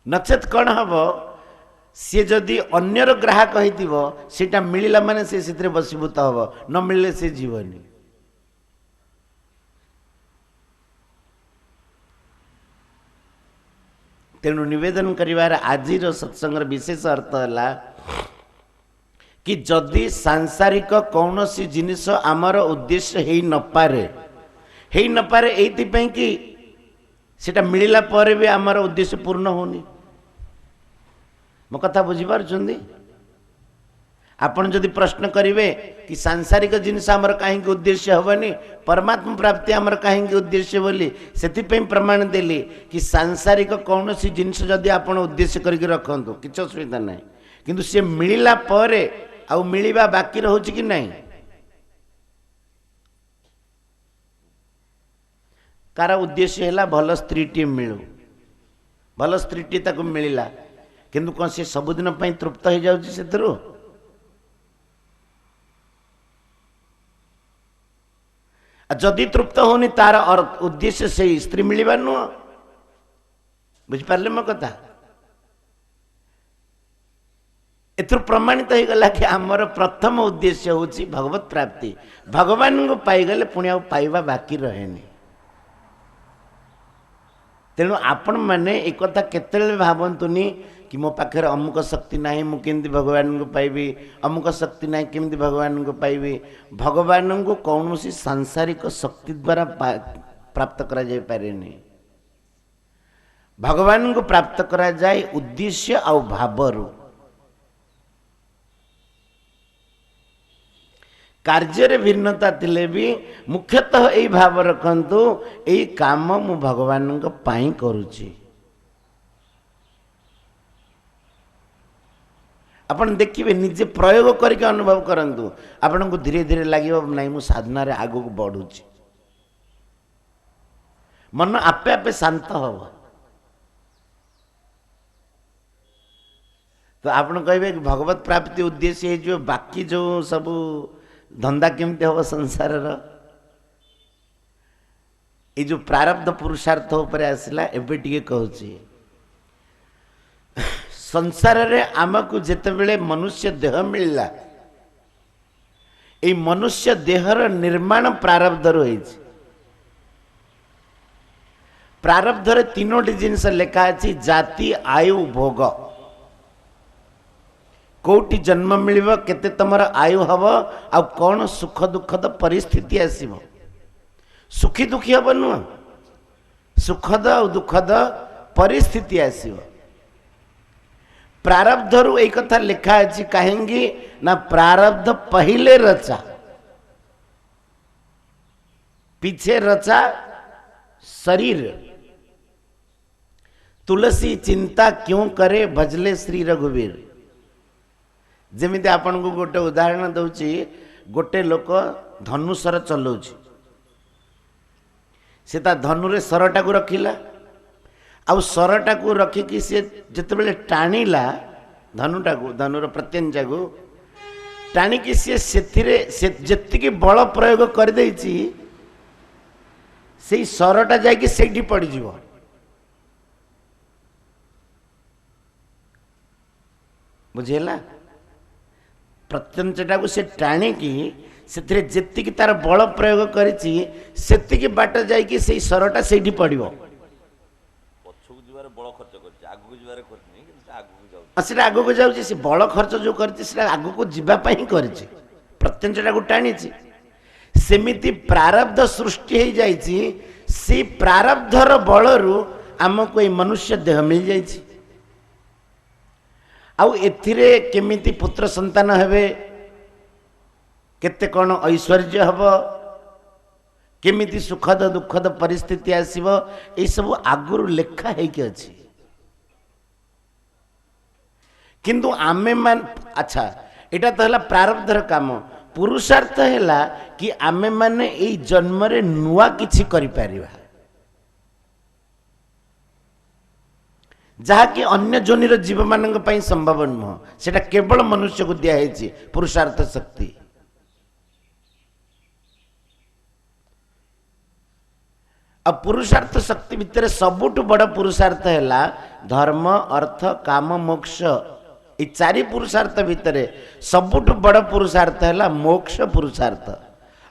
नचेत कौन हम सी जदि अन्यर ग्राहक होता मिलला माने से बसीभूत हम न मिले से जीवनी तेणु निवेदन करिवार आजिर सत्संगर विशेष अर्थ है कि जदि सांसारिक कौन सी जिनिस आमर उद्देश्य हो न पारे एइथिପାଇଁ कि सेटा मिलिला पर भी आमर उद्देश्य पूर्ण होनी। मो कथा बुझी पारुछन्ती? आपण जदि प्रश्न करिवे कि सांसारिक जिनिस आमर कहीं उद्देश्य हेनी, परमात्मा प्राप्ति आमर कहीं उद्देश्य बोली से प्रमाण देली कि सांसारिक कौन सी जिनिस जदि आपण उद्देश्य करके रखंतु किछ असुविधा नहीं, किंतु से मिलिला परे आउ मिलिबा बाकी रहुछि कि नहीं। कार उद्देश्य है भल स्त्रीटी मिलू, भल स्त्रीटी ताको मिलिला, किंतु कौन से सबुदिन पई तृप्त हो जाउछि सेथरो? जदि तृप्त होनी तार उद्देश्य से स्त्री मिलवा नुह। बुझिपारे मो कथा? एथुर प्रमाणित हो गला कि आमर प्रथम उद्देश्य होछि भगवत प्राप्ति। भगवान को पाईगले पुणी आ पाइबा बाकी रहेनी। तेणु आपण मैंने एक कथा केतले भावंतुनी कि मो पाखे अमुक शक्ति नहीं मु केमती भगवान को पाइबी, अमुक शक्ति नहीं केमती भगवान को पाइबी। भगवान को कौन सी सांसारिक शक्ति द्वारा प्राप्त करा जाय पारेनी। भगवान को प्राप्त करा जाए उद्देश्य आ भावरू। कार्य भिन्नता थिले भी मुख्यतः यही भाव रखंतु यही काम मु भगवान को पाई करूची। आपण देखिए निजे प्रयोग करके अनुभव करंतु आपण को धीरे धीरे लगे नहीं मु साधना रे आगु को बढ़ुची। मन आपे आपे शांत हब। तो आपण कहे कि भगवत प्राप्ति उद्देश्य है जो बाकी जो सब धंदा केमती हम संसार ये जो प्रारब्ध पुरुषार्थ उपर आसला एबे टिके कहूची। संसार रे आमको जेतेबेले मनुष्य देह मिलला, ए मनुष्य देहर निर्माण प्रारब्ध रही। प्रारब्ध रे तीनोटी जिनस लेखा अछि, जाति आयु भोग। कोटी जन्म मिलिबो, केते तमर आयु हब, आ कौन सुख दुखद परिस्थिति आसीबो। सुखी दुखी हब नु, सुखद और दुखद परिस्थिति आसीबो। प्रारब्ध रु एक कथा लिखा अछि कहेंगी ना, प्रारब्ध पहले रचा पीछे रचा शरीर। तुलसी चिंता क्यों करे भजले श्री रघुवीर। जमीते आपन को गोटे उदाहरण दउची, गोटे लोक धनुसर चलाउची, से ता धनुरे सरटा को रखिला, आ सरटा को रखिकी से जितेबेले टाणिला धनुटा को, धनुर प्रत्यंचा को टाणिकी से जेतिकी बल प्रयोग कर देइची, सेई सरटा जाइकी सेठी पड़ जिवो। बुझेला? प्रत्यंचटा को से टाणिकी से जेतिकी तार बल प्रयोग करिची सेतिकी बाट जाइकी सेई सरटा सेठी पड़िवो। सेटा आगु को जाऊँ, से बल खर्च जो कर आगु को जीवाई कर प्रत्यंचटा को टाणी। सेमिति प्रारब्ध सृष्टि हो जाइछि, से प्रारब्धर बलरू आमको ये मनुष्य देह मिल जाइछि। आउ एथिरे केमिति पुत्र संतान हेबे, केते कौन ऐश्वर्य हब, केमिति सुखद दुखद परिस्थिति आसीबो, ए सब आगुरु लेखा हेकि अछि। किंतु आमे मान अच्छा एटा तो हला प्रारब्धर काम। पुरुषार्थ हैला कि आमे माने एई जन्म रे नुआ किछि करि पारिबा, जहा कि अन्य जोनिर जीव मानक पई संभव नुह। सेटा केवल मनुष्य को दिया हेछि पुरुषार्थ शक्ति। अब पुरुषार्थ शक्ति भितर सबुठु बड़ पुरुषार्थ हैला धर्म अर्थ काम मोक्ष। ये चारि पुरुषार्थ भितर सबुठु बड़ पुरुषार्थ हैला मोक्ष पुरुषार्थ,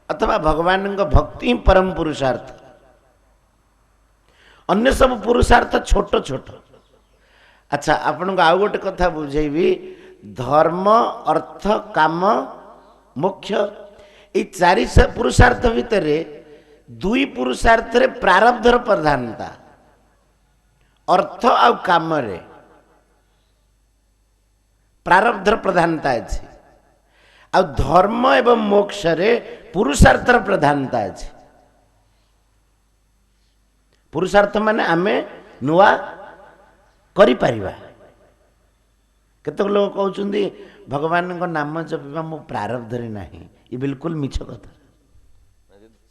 अथवा भगवान को भक्ति ही परम पुरुषार्थ। अन्य सब पुरुषार्थ छोट छोट। अच्छा आपन को आउ गोटे कथा बुझेबी, धर्म अर्थ काम मोक्ष ये चारि पुरुषार्थ भितर दुई पुरुषार्थ रे प्रारब्धर प्रधानता अर्थ आ काम रे प्रारब्धर प्रधानता अछि आ धर्म एवं मोक्ष रे पुरुषार्थर प्रधानता अछि। पुरुषार्थ माने आमे नुआ करि परिबा। केतक लोग कहउछन्ती भगवान को नाम जपिबा मो प्रारब्ध रे नाही ये बिल्कुल मिछ कथा।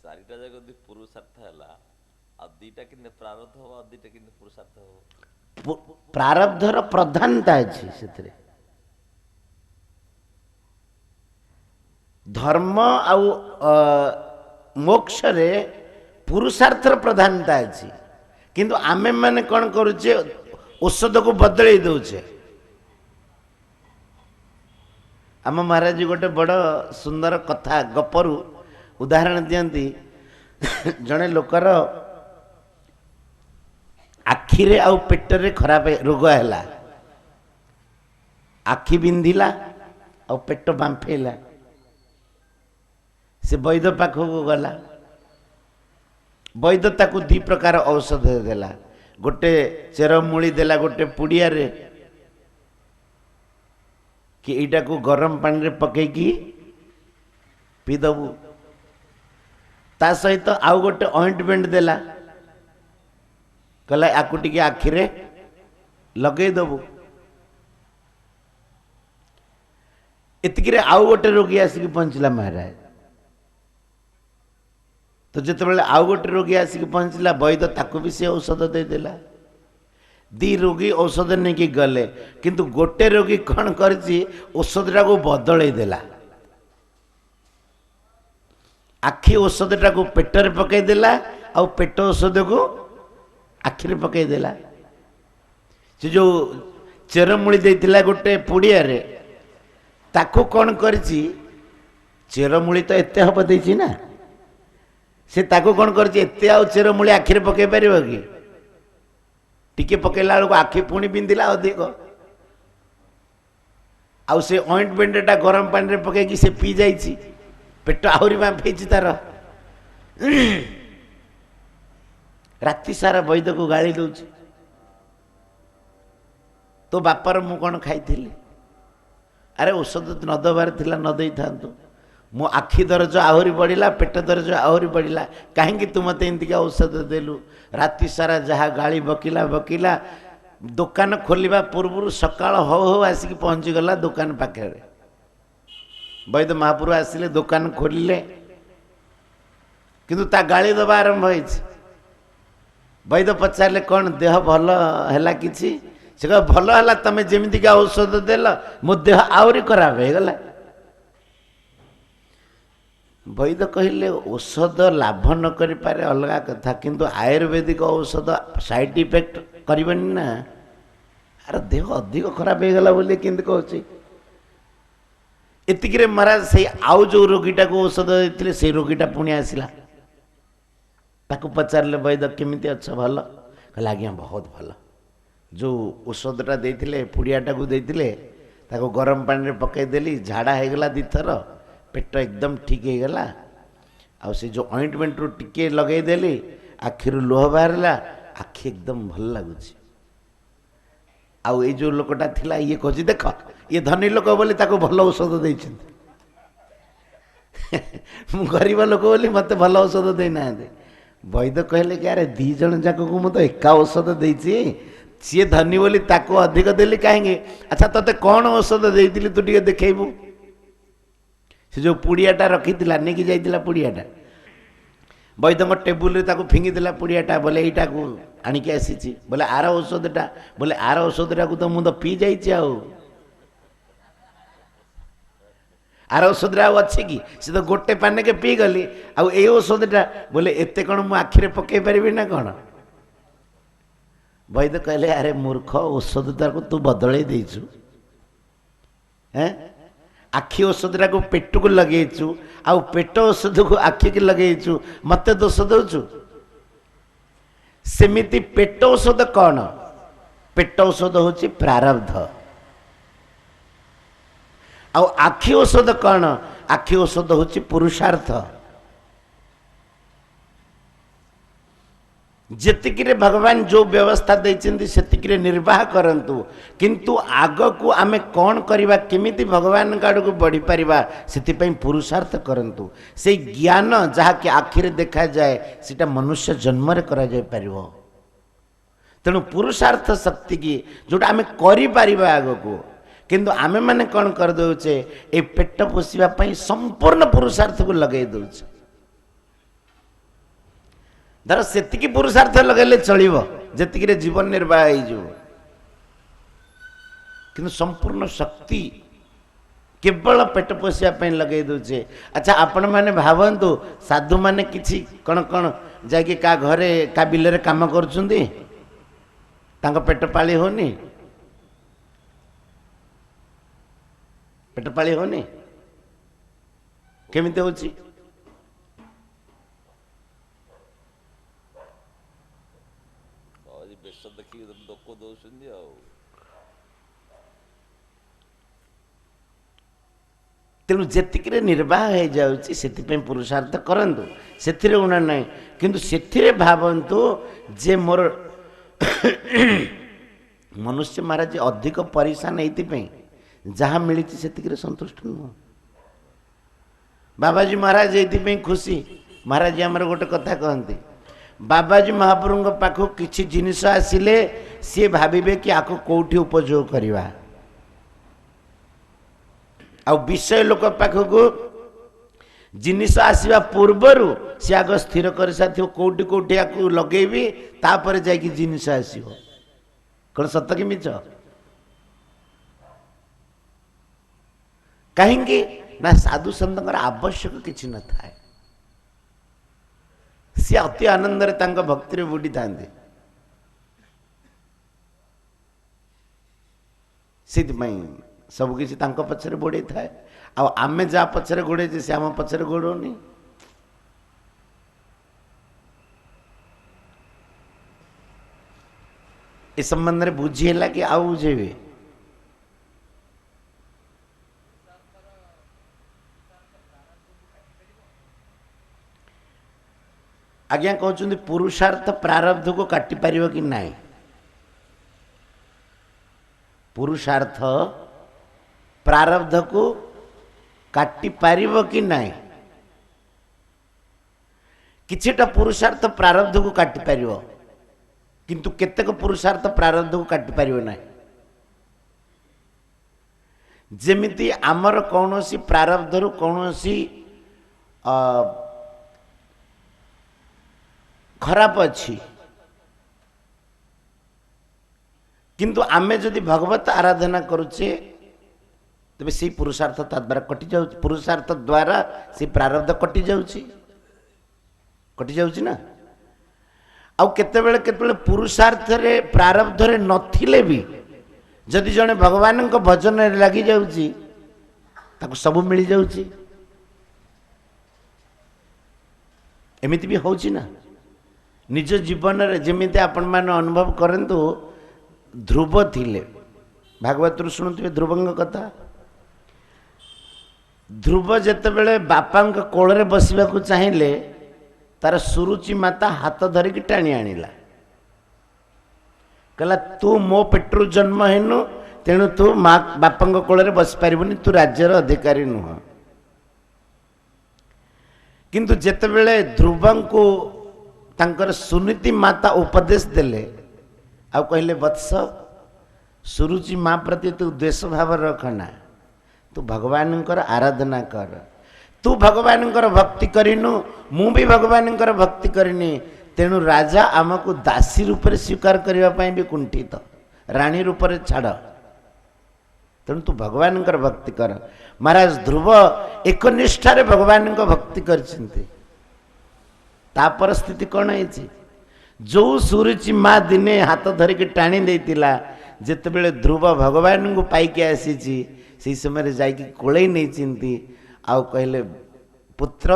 चारिटा जगह दी पुरुषार्थ हला आ दीटा किने प्रारब्ध हो आ दीटा किने पुरुषार्थ हो प्रारब्धर प्रधानता अछि सेतरे धर्म आउ मोक्ष रे पुरुषार्थर प्रधानता अछि किंतु आमे माने कोन करूचे औषध को बदलै दउचे। आम महाराज जी गोटे बड़ सुंदर कथा गपरु उदाहरण दियंती जड़े लोकर आखिरे आउ पेटरे खराब रोग है आखि बिंधिला आ पेट बांफेला से वैद पाखक गला वैद ताकू दी प्रकार औषध देला गोटे चेरमूली देला गोटे पुड़िया रे कि एटा को गरम पानी रे पकेकी पीदबू ता सहित आउ गोटे ऑइंटमेंट देला कहला आकु टिके आखिरे लगे दबू एतिकिरे आउ गोटे रोगी आसिक पहुंचला महाराज तो जिते आउ गोटे रोगी आसिक पहुंचला वैद ताकू भी से औषध दे देला दी रोगी औषध नहीं कि गले किंतु गोटे रोगी कौन करछि औषध टा को बदलै देला आखि औषध टा को पेटर पकई देला आ पेट औषध को आखिरे पकई देला से जो चेरमूली देइतिला गोटे पुड़िया रे ताकू कौन करछि चेरमूली तो एते हब देछि ना से ताकू कौन करछि एते आ चेरमूली आखिरे पकई परिबो कि टिके पकेला बेलू आखि पुणी बिंधिला अधिक आउ से ऑइंटमेंटा गरम पानी रे पकईकि से पी जाइछि पेट आहरी बांफेछि तार राति सारा वैद को गाली दउछि तो बापर मु कौन खाई अरे औषध न दबार थिला न देई थांतु मो आखि दरज आहरी बढ़िला पेट दरज आहरी बढ़िला कहीं तू मत इंतिका औषध देलु राति सारा जहाँ गाली बकिला बकिला दुकान खोलिबा पूर्व सकाळ हो हो आसिक पहुंची गला दुकान पाखे वैद्य महापुर आसिले दुकान खोलिले किंतु ता गाली दबा आरंभ होइछि वैद्य पचारे कौन देह भल है किछि से कह भल है तमें जेमितिका औषध देल मो देह आहरी खराब हो गला वैद्य कहले औषध लाभ न करि पारे अलगा कथा किंतु आयुर्वेदिक औषध साइड इफेक्ट करबनी ना अरे देह अधिक खराब हो गला बोले किंतु कहछि एतिकिरे महाराज से आउ जो रोगीटा को औषध देथिले से रोगीटा पुणी आसिला ताकू पचारे वैद्य केमिति अच्छा भल कहला आज्ञा बहुत भल जो औषधटा देथिले पुड़ियाटा को देथिले ताको गरम पानी रे पकई देली झाड़ा हो गला दिथर पेट एकदम ठीक हो गला आ से जो ऑइंटमेंट रू टिके लगे देली आखिरु लोह बाहरला आखि एकदम भल लगुच आउ ये जो लोकटा थिला ये कहछि देख ये धनी लोक बोली ताको भल औषध देइछन्ति मु गरीब लोक बोली मते भल औषध देई ना वैद्य कहले कि अरे दी जन जाक को मु तो एका औषध देइछि सी धनी बोली ताको अधिक देली काहेंगे अच्छा तते कौन औषध देइतिली तू टिके देखेबू से जो पुड़ियाटा रखी नहीं कि जाइला पुड़ियाटा वैद्य टेबुल रे ताको फिंगी देला पुड़ियाटा बोले एटा को आनिक आसी बोले आर औषधटा बोले आर औषधटा को तो मुझे पी जाइए आर औषधटा अच्छी कि से तो गोटे पाने के पी गली आउ ए औषधटा बोले एते कौन मु आखिरे पकई पारि ना कौन वैद्य कहले अरे मूर्ख औषधटा को तू बदलै देइछु हैं आखि औषधटा को पेट को लगेचु आउ पेट औषध को आखि के लगेचु मत दोष दउछु सेमिति पेट औषध कौन पेट औषध होची प्रारब्ध ଆଉ ଆଖି ଔଷଧ କ'ଣ? ଆଖି ଔଷଧ ହେଉଛି ପୁରୁଷାର୍ଥ। ଯେତିକିରେ ଭଗବାନ ଯେଉଁ ବ୍ୟବସ୍ଥା ଦେଇଛନ୍ତି ସେତିକିରେ ନିର୍ବାହ କରନ୍ତୁ, କିନ୍ତୁ ଆଗକୁ ଆମେ କ'ଣ କରିବା, କେମିତି ଭଗବାନଙ୍କ ଆଡ଼କୁ ବଢ଼ିପାରିବା, ସେଥିପାଇଁ ପୁରୁଷାର୍ଥ କରନ୍ତୁ। ସେଇ ଜ୍ଞାନ ଯାହାକି ଆଖିରେ ଦେଖାଯାଏ ସେଟା ମନୁଷ୍ୟ ଜନ୍ମରେ କରାଯାଇପାରିବ। ତେଣୁ ପୁରୁଷାର୍ଥ ଶକ୍ତିକି ଯେଉଁଟା ଆମେ କରିପାରିବା ଆଗକୁ, କିନ୍ତୁ ଆମେମାନେ କ'ଣ କରିଦେଉଛେ, ଏ ପେଟ ପୋଷିବା ପାଇଁ ସମ୍ପୂର୍ଣ୍ଣ ପୁରୁଷାର୍ଥକୁ ଲଗାଇ ଦେଉଛେ। ଧର ସେତିକି ପୁରୁଷାର୍ଥ ଲଗାଇଲେ ଚଳିବ, ଯେତିକିରେ ଜୀବନ ନିର୍ବାହ ହେଇଯିବ, କିନ୍ତୁ ସମ୍ପୂର୍ଣ୍ଣ ଶକ୍ତି କେବଳ ପେଟ ପୋଷିବା ପାଇଁ ଲଗାଇ ଦେଉଛେ। ଆଚ୍ଛା, ଆପଣମାନେ ଭାବନ୍ତୁ, ସାଧୁମାନେ କିଛି କ'ଣ କ'ଣ ଯାଇକି କାହା ଘରେ କାହା ବିଲରେ କାମ କରୁଛନ୍ତି, ତାଙ୍କ ପେଟ ପାଳି ହେଉନି? ପେଟ ପାଳି ହେଉନି? କେମିତି ହେଉଛି? ବେଶ ଦେଖିକି ଲୋକ ଦଉଛନ୍ତି ଆଉ। ତେଣୁ ଯେତିକିରେ ନିର୍ବାହ ହେଇଯାଉଛି ସେଥିପାଇଁ ପୁରୁଷାର୍ଥ କରନ୍ତୁ, ସେଥିରେ ଉଣା ନାହିଁ। କିନ୍ତୁ ସେଥିରେ ଭାବନ୍ତୁ ଯେ ମୋର ମନୁଷ୍ୟ ମହାରାଜ ଅଧିକ ପରିଶାନ ଏଇଥିପାଇଁ ଯାହା ମିଳିଛି ସେତିକିରେ ସନ୍ତୁଷ୍ଟ ନୁହଁ। ବାବାଜୀ ମହାରାଜ ଏଇଥିପାଇଁ ଖୁସି। ମହାରାଜ ଆମର ଗୋଟେ କଥା କହନ୍ତି, ବାବାଜୀ ମହାପ୍ରଭୁଙ୍କ ପାଖକୁ କିଛି ଜିନିଷ ଆସିଲେ ସିଏ ଭାବିବେ କି ଆକୁ କେଉଁଠି ଉପଯୋଗ କରିବା, ଆଉ ବିଷୟ ଲୋକ ପାଖକୁ ଜିନିଷ ଆସିବା ପୂର୍ବରୁ ସେ ଆଗ ସ୍ଥିର କରିସାରିଥିବ କେଉଁଠି କେଉଁଠି ଆକୁ ଲଗେଇବି, ତାପରେ ଯାଇକି ଜିନିଷ ଆସିବ। କ'ଣ ସତ କି ମିଛ? କାହିଁକି ନା ସାଧୁ ସନ୍ତଙ୍କର ଆବଶ୍ୟକ କିଛି ନଥାଏ, ସିଏ ଅତି ଆନନ୍ଦରେ ତାଙ୍କ ଭକ୍ତିରେ ବୁଡ଼ିଥାନ୍ତି। ସେଥିପାଇଁ ସବୁକିଛି ତାଙ୍କ ପଛରେ ଗୋଡ଼େଇଥାଏ, ଆଉ ଆମେ ଯାହା ପଛରେ ଗୋଡ଼େଇଛେ ସେ ଆମ ପଛରେ ଗୋଡ଼ଉନି। ଏ ସମ୍ବନ୍ଧରେ ବୁଝି ହେଲା କି ଆଉ ବୁଝେଇବେ? ଆଜ୍ଞା କହୁଛନ୍ତି ପୁରୁଷାର୍ଥ ପ୍ରାରବ୍ଧକୁ କାଟି ପାରିବ କି ନାହିଁ? ପୁରୁଷାର୍ଥ ପ୍ରାରବ୍ଧକୁ କାଟି ପାରିବ କି ନାହିଁ? କିଛିଟା ପୁରୁଷାର୍ଥ ପ୍ରାରବ୍ଧକୁ କାଟି ପାରିବ, କିନ୍ତୁ କେତେକ ପୁରୁଷାର୍ଥ ପ୍ରାରବ୍ଧକୁ କାଟି ପାରିବ ନାହିଁ। ଯେମିତି ଆମର କୌଣସି ପ୍ରାରବ୍ଧରୁ କୌଣସି ଖରାପ ଅଛି, କିନ୍ତୁ ଆମେ ଯଦି ଭଗବତ ଆରାଧନା କରୁଛେ ତେବେ ସେଇ ପୁରୁଷାର୍ଥ ତା ଦ୍ୱାରା କଟି ଯାଉଛି। ପୁରୁଷାର୍ଥ ଦ୍ୱାରା ସେ ପ୍ରାରବ୍ଧ କଟି ଯାଉଛି ନା। ଆଉ କେତେବେଳେ କେତେବେଳେ ପୁରୁଷାର୍ଥରେ ପ୍ରାରବ୍ଧରେ ନଥିଲେ ବି ଯଦି ଜଣେ ଭଗବାନଙ୍କ ଭଜନରେ ଲାଗି ଯାଉଛି ତାକୁ ସବୁ ମିଳିଯାଉଛି। ଏମିତି ବି ହେଉଛି ନା ନିଜ ଜୀବନରେ। ଯେମିତି ଆପଣମାନେ ଅନୁଭବ କରନ୍ତୁ, ଧ୍ରୁବ ଥିଲେ, ଭାଗବତରୁ ଶୁଣୁଥିବେ ଧ୍ରୁବଙ୍କ କଥା। ଧ୍ରୁବ ଯେତେବେଳେ ବାପାଙ୍କ କୋଳରେ ବସିବାକୁ ଚାହିଁଲେ, ତାର ସୁରୁଚି ମାତା ହାତ ଧରିକି ଟାଣି ଆଣିଲା, କହିଲା ତୁ ମୋ ପେଟରୁ ଜନ୍ମ ହେନୁ, ତେଣୁ ତୁ ବାପାଙ୍କ କୋଳରେ ବସିପାରିବୁନି, ତୁ ରାଜ୍ୟର ଅଧିକାରୀ ନୁହଁ। କିନ୍ତୁ ଯେତେବେଳେ ଧ୍ରୁବଙ୍କୁ ତାଙ୍କର ସୁନୀତି ମାତା ଉପଦେଶ ଦେଲେ, ଆଉ କହିଲେ ବତ୍ସ, ସୁରୁଚି ମା ପ୍ରତି ତୁ ଦ୍ୱେଷ ଭାବ ରଖନା, ତୁ ଭଗବାନଙ୍କର ଆରାଧନା କର। ତୁ ଭଗବାନଙ୍କର ଭକ୍ତି କରିନୁ, ମୁଁ ବି ଭଗବାନଙ୍କର ଭକ୍ତି କରିନି, ତେଣୁ ରାଜା ଆମକୁ ଦାସୀ ରୂପରେ ସ୍ୱୀକାର କରିବା ପାଇଁ ବି କୁଣ୍ଠିତ, ରାଣୀ ରୂପରେ ଛାଡ଼, ତେଣୁ ତୁ ଭଗବାନଙ୍କର ଭକ୍ତି କର। ମହାରାଜ ଧ୍ରୁବ ଏକନିଷ୍ଠାରେ ଭଗବାନଙ୍କ ଭକ୍ତି କରିଛନ୍ତି। ତା ପରିସ୍ଥିତି କ'ଣ ହେଇଛି? ଯେଉଁ ସୁରୁଚି ମା ଦିନେ ହାତ ଧରିକି ଟାଣି ଦେଇଥିଲା, ଯେତେବେଳେ ଧ୍ରୁବ ଭଗବାନଙ୍କୁ ପାଇକି ଆସିଛି, ସେହି ସମୟରେ ଯାଇକି କୋଳେଇ ନେଇଛନ୍ତି, ଆଉ କହିଲେ ପୁତ୍ର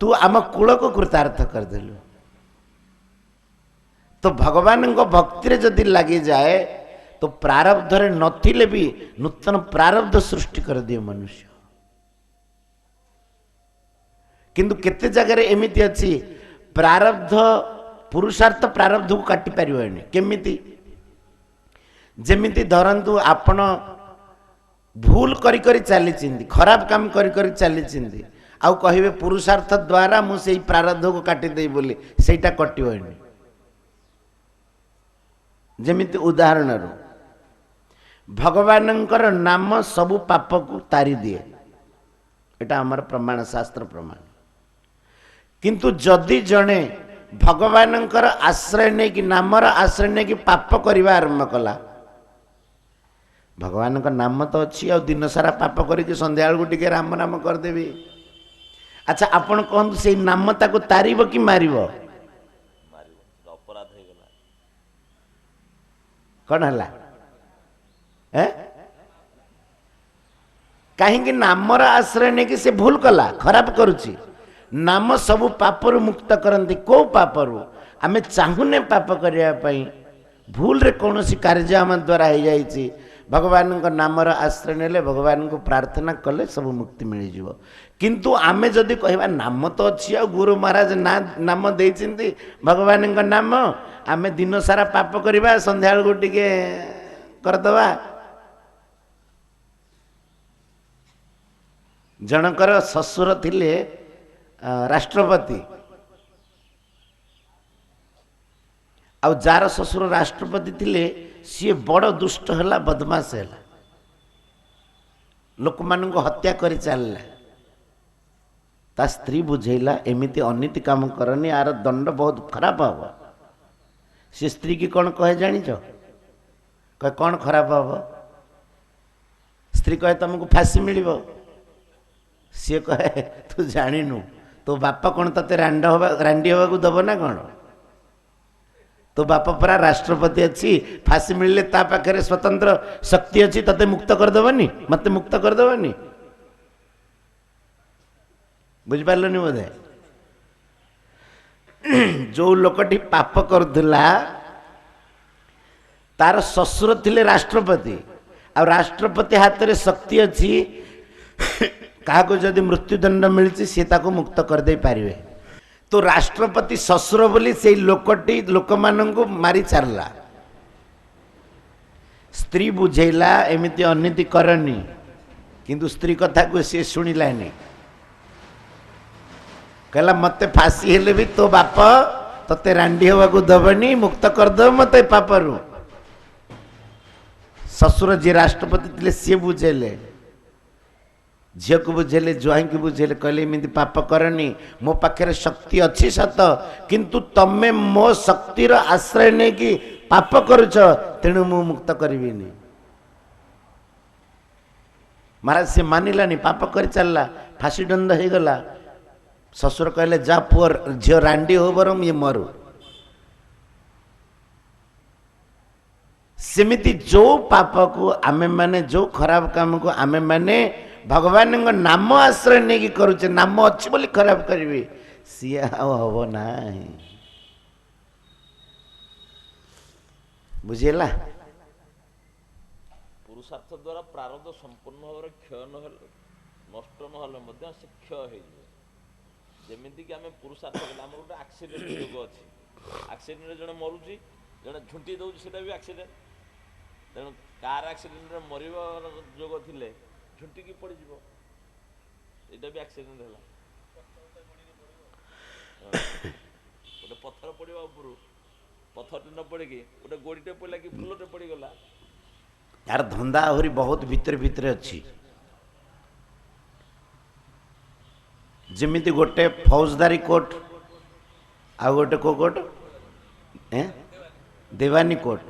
ତୁ ଆମ କୂଳକୁ କୃତାର୍ଥ କରିଦେଲୁ। ତ ଭଗବାନଙ୍କ ଭକ୍ତିରେ ଯଦି ଲାଗିଯାଏ तो प्रारब्धरे नथिले भी नूतन प्रारब्ध सृष्टि कर दिए मनुष्य। किंतु केते जगह एमिति अच्छी प्रारब्ध पुरुषार्थ प्रारब्ध को काटी पारिबनी केमिति जेमिति धरंतु आपण भूल करी करी चली चिंदी खराब काम करी करी चली चिंदी आउ कहिबे पुरुषार्थ द्वारा मु सेई प्रारब्ध को काटी देई बोली सेटा कटिबनी। जेमिति उदाहरण रो भगवानंकर नाम सबु पाप को तारी दिए एटा हमर प्रमाण शास्त्र प्रमाण। किंतु जदि जणे भगवानंकर आश्रय नहीं कि नामर आश्रय नहीं कि पाप करवा आरंभ कला भगवान का नाम तो अच्छी आ दिन सारा पाप करके संध्या बेलू टिके राम नाम करदेवी। अच्छा आपण कहतु से नाम ताको तारिब कि मारिब अपराध हो गला कौन है कहीं नामर आश्रय नहीं कि से भूल कला खराब करुची नाम सबु पापरु मुक्त करती को पापरु आमे चाहूने पाप करने भूल रे कौन सी कार्य आम द्वारा हो जाइए भगवान को नामर आश्रय नेले भगवान को प्रार्थना कले सब मुक्ति मिल जाव। किंतु आमे जदि कहवा नाम तो अच्छी आ गुरु महाराज ना नाम देइछिंती भगवान को नाम आमे दिन सारा पाप करवा संध्या बेलू टिके करदवा। जनकर ससुर थिले राष्ट्रपति आ जार ससुर राष्ट्रपति थिले सी बड़ दुष्ट है बदमाश है लोक मान हत्या कर चलला ता स्त्री बुझेला एमिति अनीति काम करनी आर दंड बहुत खराब हम। सी स्त्री की कौन कहे जानी कहे कौन खराब हम स्त्री कहे तुमको फांसी मिल सी कहे तू जानिनु तो बापा कौन ते रांडी हवा को दब ना कौन तो बापा परा राष्ट्रपति अच्छी फांसी मिलले ता पाखरे स्वतंत्र शक्ति अच्छी तते मुक्त करदेवनी मत मुक्त करदेवनी बुझिपारलनि बोधे। जो लोकटी पाप करुला तार ससुर थिले राष्ट्रपति आ राष्ट्रपति हाथ में शक्ति अच्छी क्या जदि मृत्युदंड मिली सी ताको मुक्त करदे पारे तो राष्ट्रपति ससुर बोली से लोकटी लोक मानू मारी चालला स्त्री बुझेला एमिति अनीति करनी किंतु स्त्री कथा को सी शुणिलानी कहला मते फांसी हेले भी तो बाप तते रांडी हवा को दबनी मुक्त करदे मते पापरु। ससुर जी राष्ट्रपति थे सी बुझेले झी को बुझेले ज्वाई को बुझेले कहले एमती पाप करनी मो पाखे शक्ति अच्छी सत किंतु तमे मो शक्तिर आश्रय नहीं कि पाप करुच तेणु मु मुक्त करिविनी। महाराज से मानिलानी पाप कर चलला फांसी दंड हो गला। ससुर कहले जा पुअर झील रांडी हो बरम ये मरु। सेमिति जो पाप को आमे माने जो खराब काम को आमे माने भगवान नाम आश्रय नहीं कि करुचे नाम अच्छी बोली खराब करी सी हम ना बुझेला। पुरुषार्थ द्वारा प्रारब्ध संपूर्ण भाव क्षय नष्ट ना से क्षय जमीती कि आम पुरुषार्थ आम गोटे आक्सीडेट जोग अच्छी आक्सीडेंट जड़े मरुची जड़े झुंटी दौर भी आक्सीडेंट तेणु कार आक्सीडेंट मरवर जोग थे झुंटी की पड़ यहाँ भी आक्सीडेंट है गोटे पथर पड़ा ऊपर पथर न पड़ गोटे गोड़ीटे पड़ा कि फुलटे पड़गला यार धंदा आहरी बहुत भितर भितर अच्छी जमीती गोटे फौजदारी कोर्ट आ गोटे को कोर्ट देवानी कोर्ट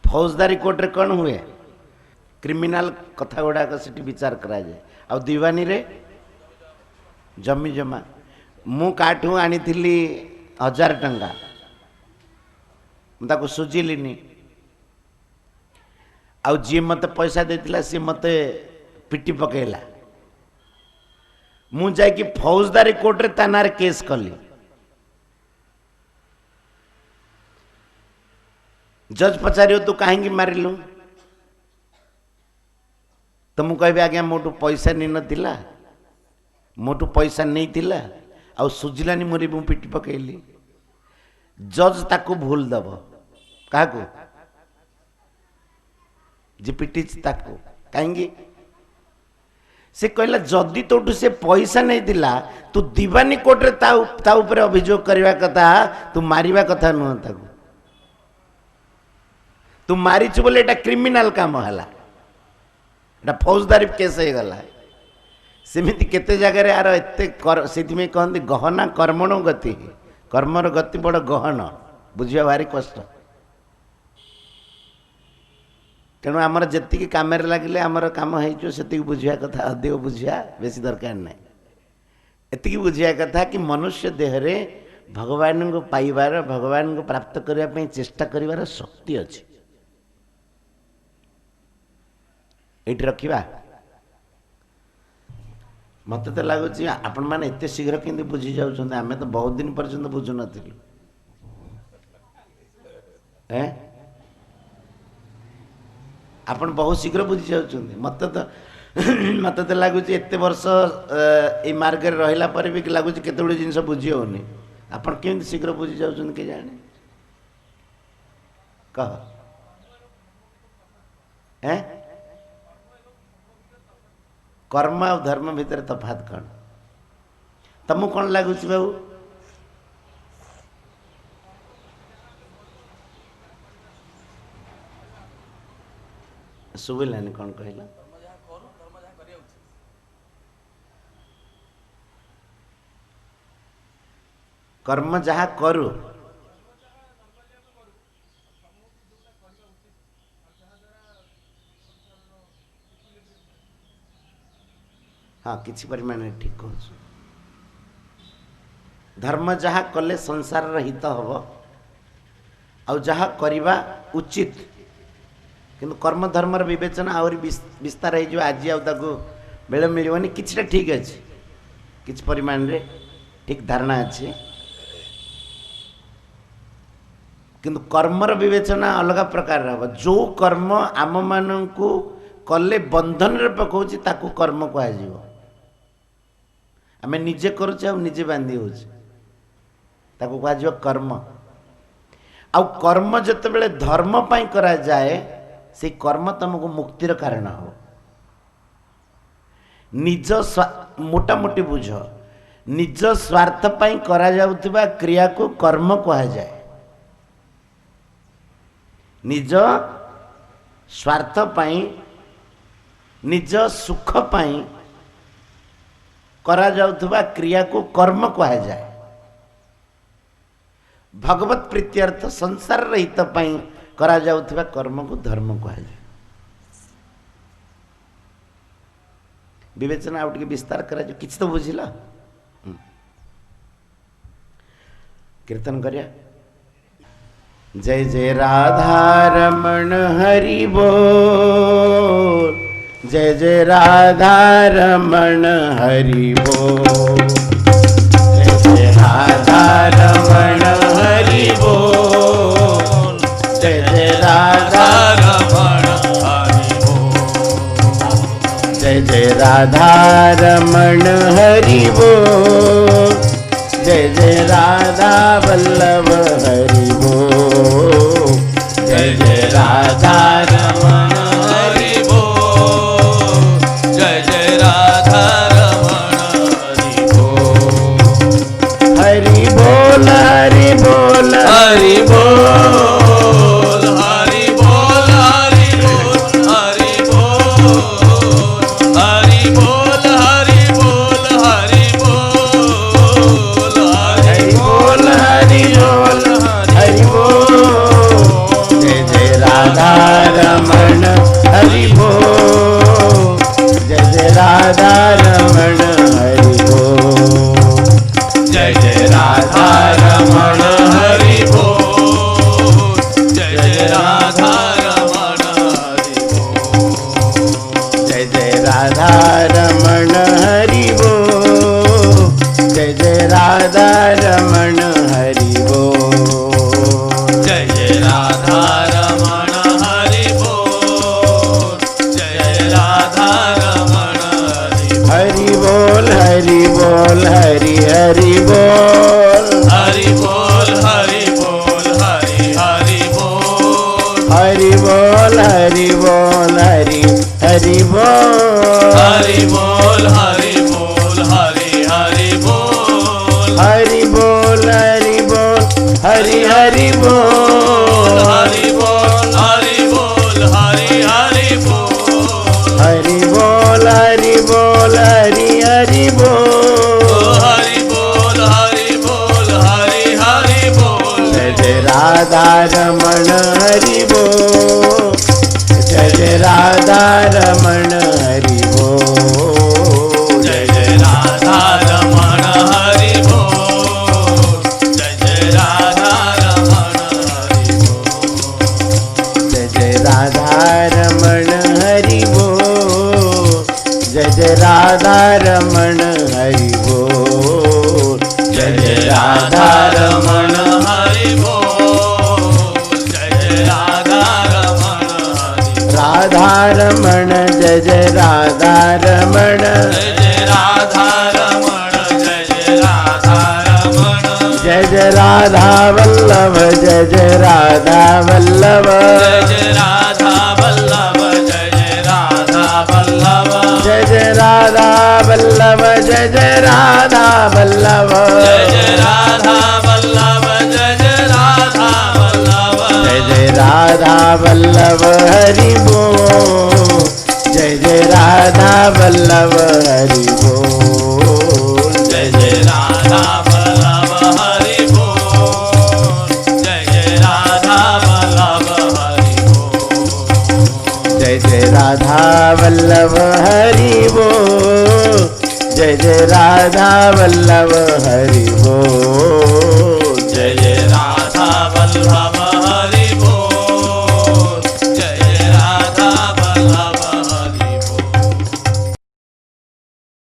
फौजदारी कोर्ट रे कौन हुए क्रिमिनाल कथा गुड़ाक से विचार करा जाए आ दीवानी रे जमी जमा मु काठू आनी 1000 टंका ताको सुझिलिनी आ जी मत पैसा देतिला सी मते पिटी पकेला मु जाकि फौजदारी कोर्ट रे ता नार केस कली जज पचारियो तू कहीं मारिलु तो मुझे कहबी आज्ञा मोटू पैसा नहीं नथिला मोटू पैसा नहीं थिला आ सुझिलानी मोरी मु पिटी पकईली जज ताकू भूल दब क्या जी पिटी ताकू कहीं से कहला जदि तोठू से पैसा नहीं दिला तू दीवानी कोर्ट रे ता ऊपर अभियोग करवा कथा तू मारिबा कथा नुह ताकू तू मारिछु बोले एटा क्रिमिनल काम हला एटा फौजदारी केस हो गला सेमिति केते जगह यार एते से कहते गहना कर्मण गति कर्मर गति बड़ गहन बुझा भारी कष्ट तेणु आमर जी कम लगे आमर कम होती बुझा कथा अधिक बुझा बेसी दरकार ना एति बुझा कथा कि मनुष्य देहरे भगवान को पाइबार भगवान को प्राप्त करने चेष्टा करिवार शक्ति अच्छी ये रखा मत तो लगुच आपण मैंने एत शीघ्र केंद्र बुझी जाऊँ आम तो बहुत दिन पर्यंत बुझु नी आपण बहुत शीघ्र बुझी जाऊँ मत तो लगुच एत वर्ष ये मार्ग रहा पर भी लगुच केते जिनस बुझी होनी आपण केमती शीघ्र बुझी जाऊँ के जाने कह कर्म और धर्म भितर तफात कौन तुमको कौन लगुच बाबू शुभिलानी कौन कहला कर्म जहाँ करू हाँ किसी परिमाण ठीक कह धर्म जहाँ कले संसार हित हम आ जहाँ करवा उचित किंतु कर्म धर्म विवेचना आहरी विस्तार हो आज बेल मिलनी किछटा ठीक अच्छे किसी परिमाण रे ठीक धारणा अच्छे किंतु कर्मर विवेचना अलग प्रकार हम जो कर्म आम मानू कले बंधन रे पकाउछि ताकू कर्म कह आम निजे करुचे निजे बांधी होताको कह कर्म आउ कर्म जिते धर्म पाई करा जाए से कर्म तुमको मुक्तिर कारण हो निज मोटामोटी बुझ निज स्वार्थ पाई करा जाउथिबा क्रिया को कर्म कह जाए निज स्वार्थ पाई निज सुख पाई करा जाउथबा क्रिया को कर्म कह जाए भगवत प्रीत्यर्थ संसार हित पाई करा जाउथबा कर्म को धर्म कह जाए विवेचना आउ टिके विस्तार करा जो किछ तो बुझिला कीर्तन करिया जय जय राधा रमण हरि बोल जय जय राधा रमण हरि बोल जय जय राधा रमण हरि बोल जय जय राधा रमण हरि बोल जय जय राधा रमण हरि बोल जय जय राधा वल्लभ हरि बोल जय जय राधा रमण हरि बोल हरि बोल हरि बोल हरि बोल हरि बोल हरि बोल हरि बोल हरि बोल हरि बोल हरि बोल हरि बोल हरि बोल जय जय राधा रमण हरि बोल जय जय राधा रमण हरि बोल जय जय राधा रमण हरि बोल जय जय राधा रमण हरि बोल जय जय राधा रमण हरि बोल जय जय राधा रमण हरि बोल जय जय राधा रमण हरि बोल जय जय राधा हरि बोल हरि बोल हरि हरि बोल हरि बोल हरि बोल हरि हरि बोल हरि बोल हरि बोल हरि हरि बोल हरि बोल हरि बोल हरि हरि बोल हरि बोल हरि बोल हरि हरि बोल हरि बोल हरि बोल हरि हरि बोल जय जय राधा रमण हरि बोल जय जय राधा रमण हरि बोल जय जय राधा रमण हरि बोल जय जय राधा रमण हरि बोल जय जय राधा रमण हरि बोल जय जय राधा रमण हरि बोल जय जय राधा रमण हरि बोल जय जय राधा रमण हरि राधा रमण जय जय राधा रमण जय जय राधा रमण जय जय राधा रमण जय जय राधा वल्लभ जय जय राधा वल्लभ जय जय राधा वल्लभ जय जय राधा वल्लभ जय जय राधा वल्लभ जय जय राधा वल्लभ जय जय राधा वल्लभ जय जय राधा वल्लभ जय जय राधा वल्लभ हरि बोल जय जय राधा वल्लभ हरि बोल जय जय राधा वल्लभ हरि बोल जय जय राधा वल्लभ हरि बोल जय जय राधा वल्लभ हरि बोल जय जय राधा वल्लभ हरि बोल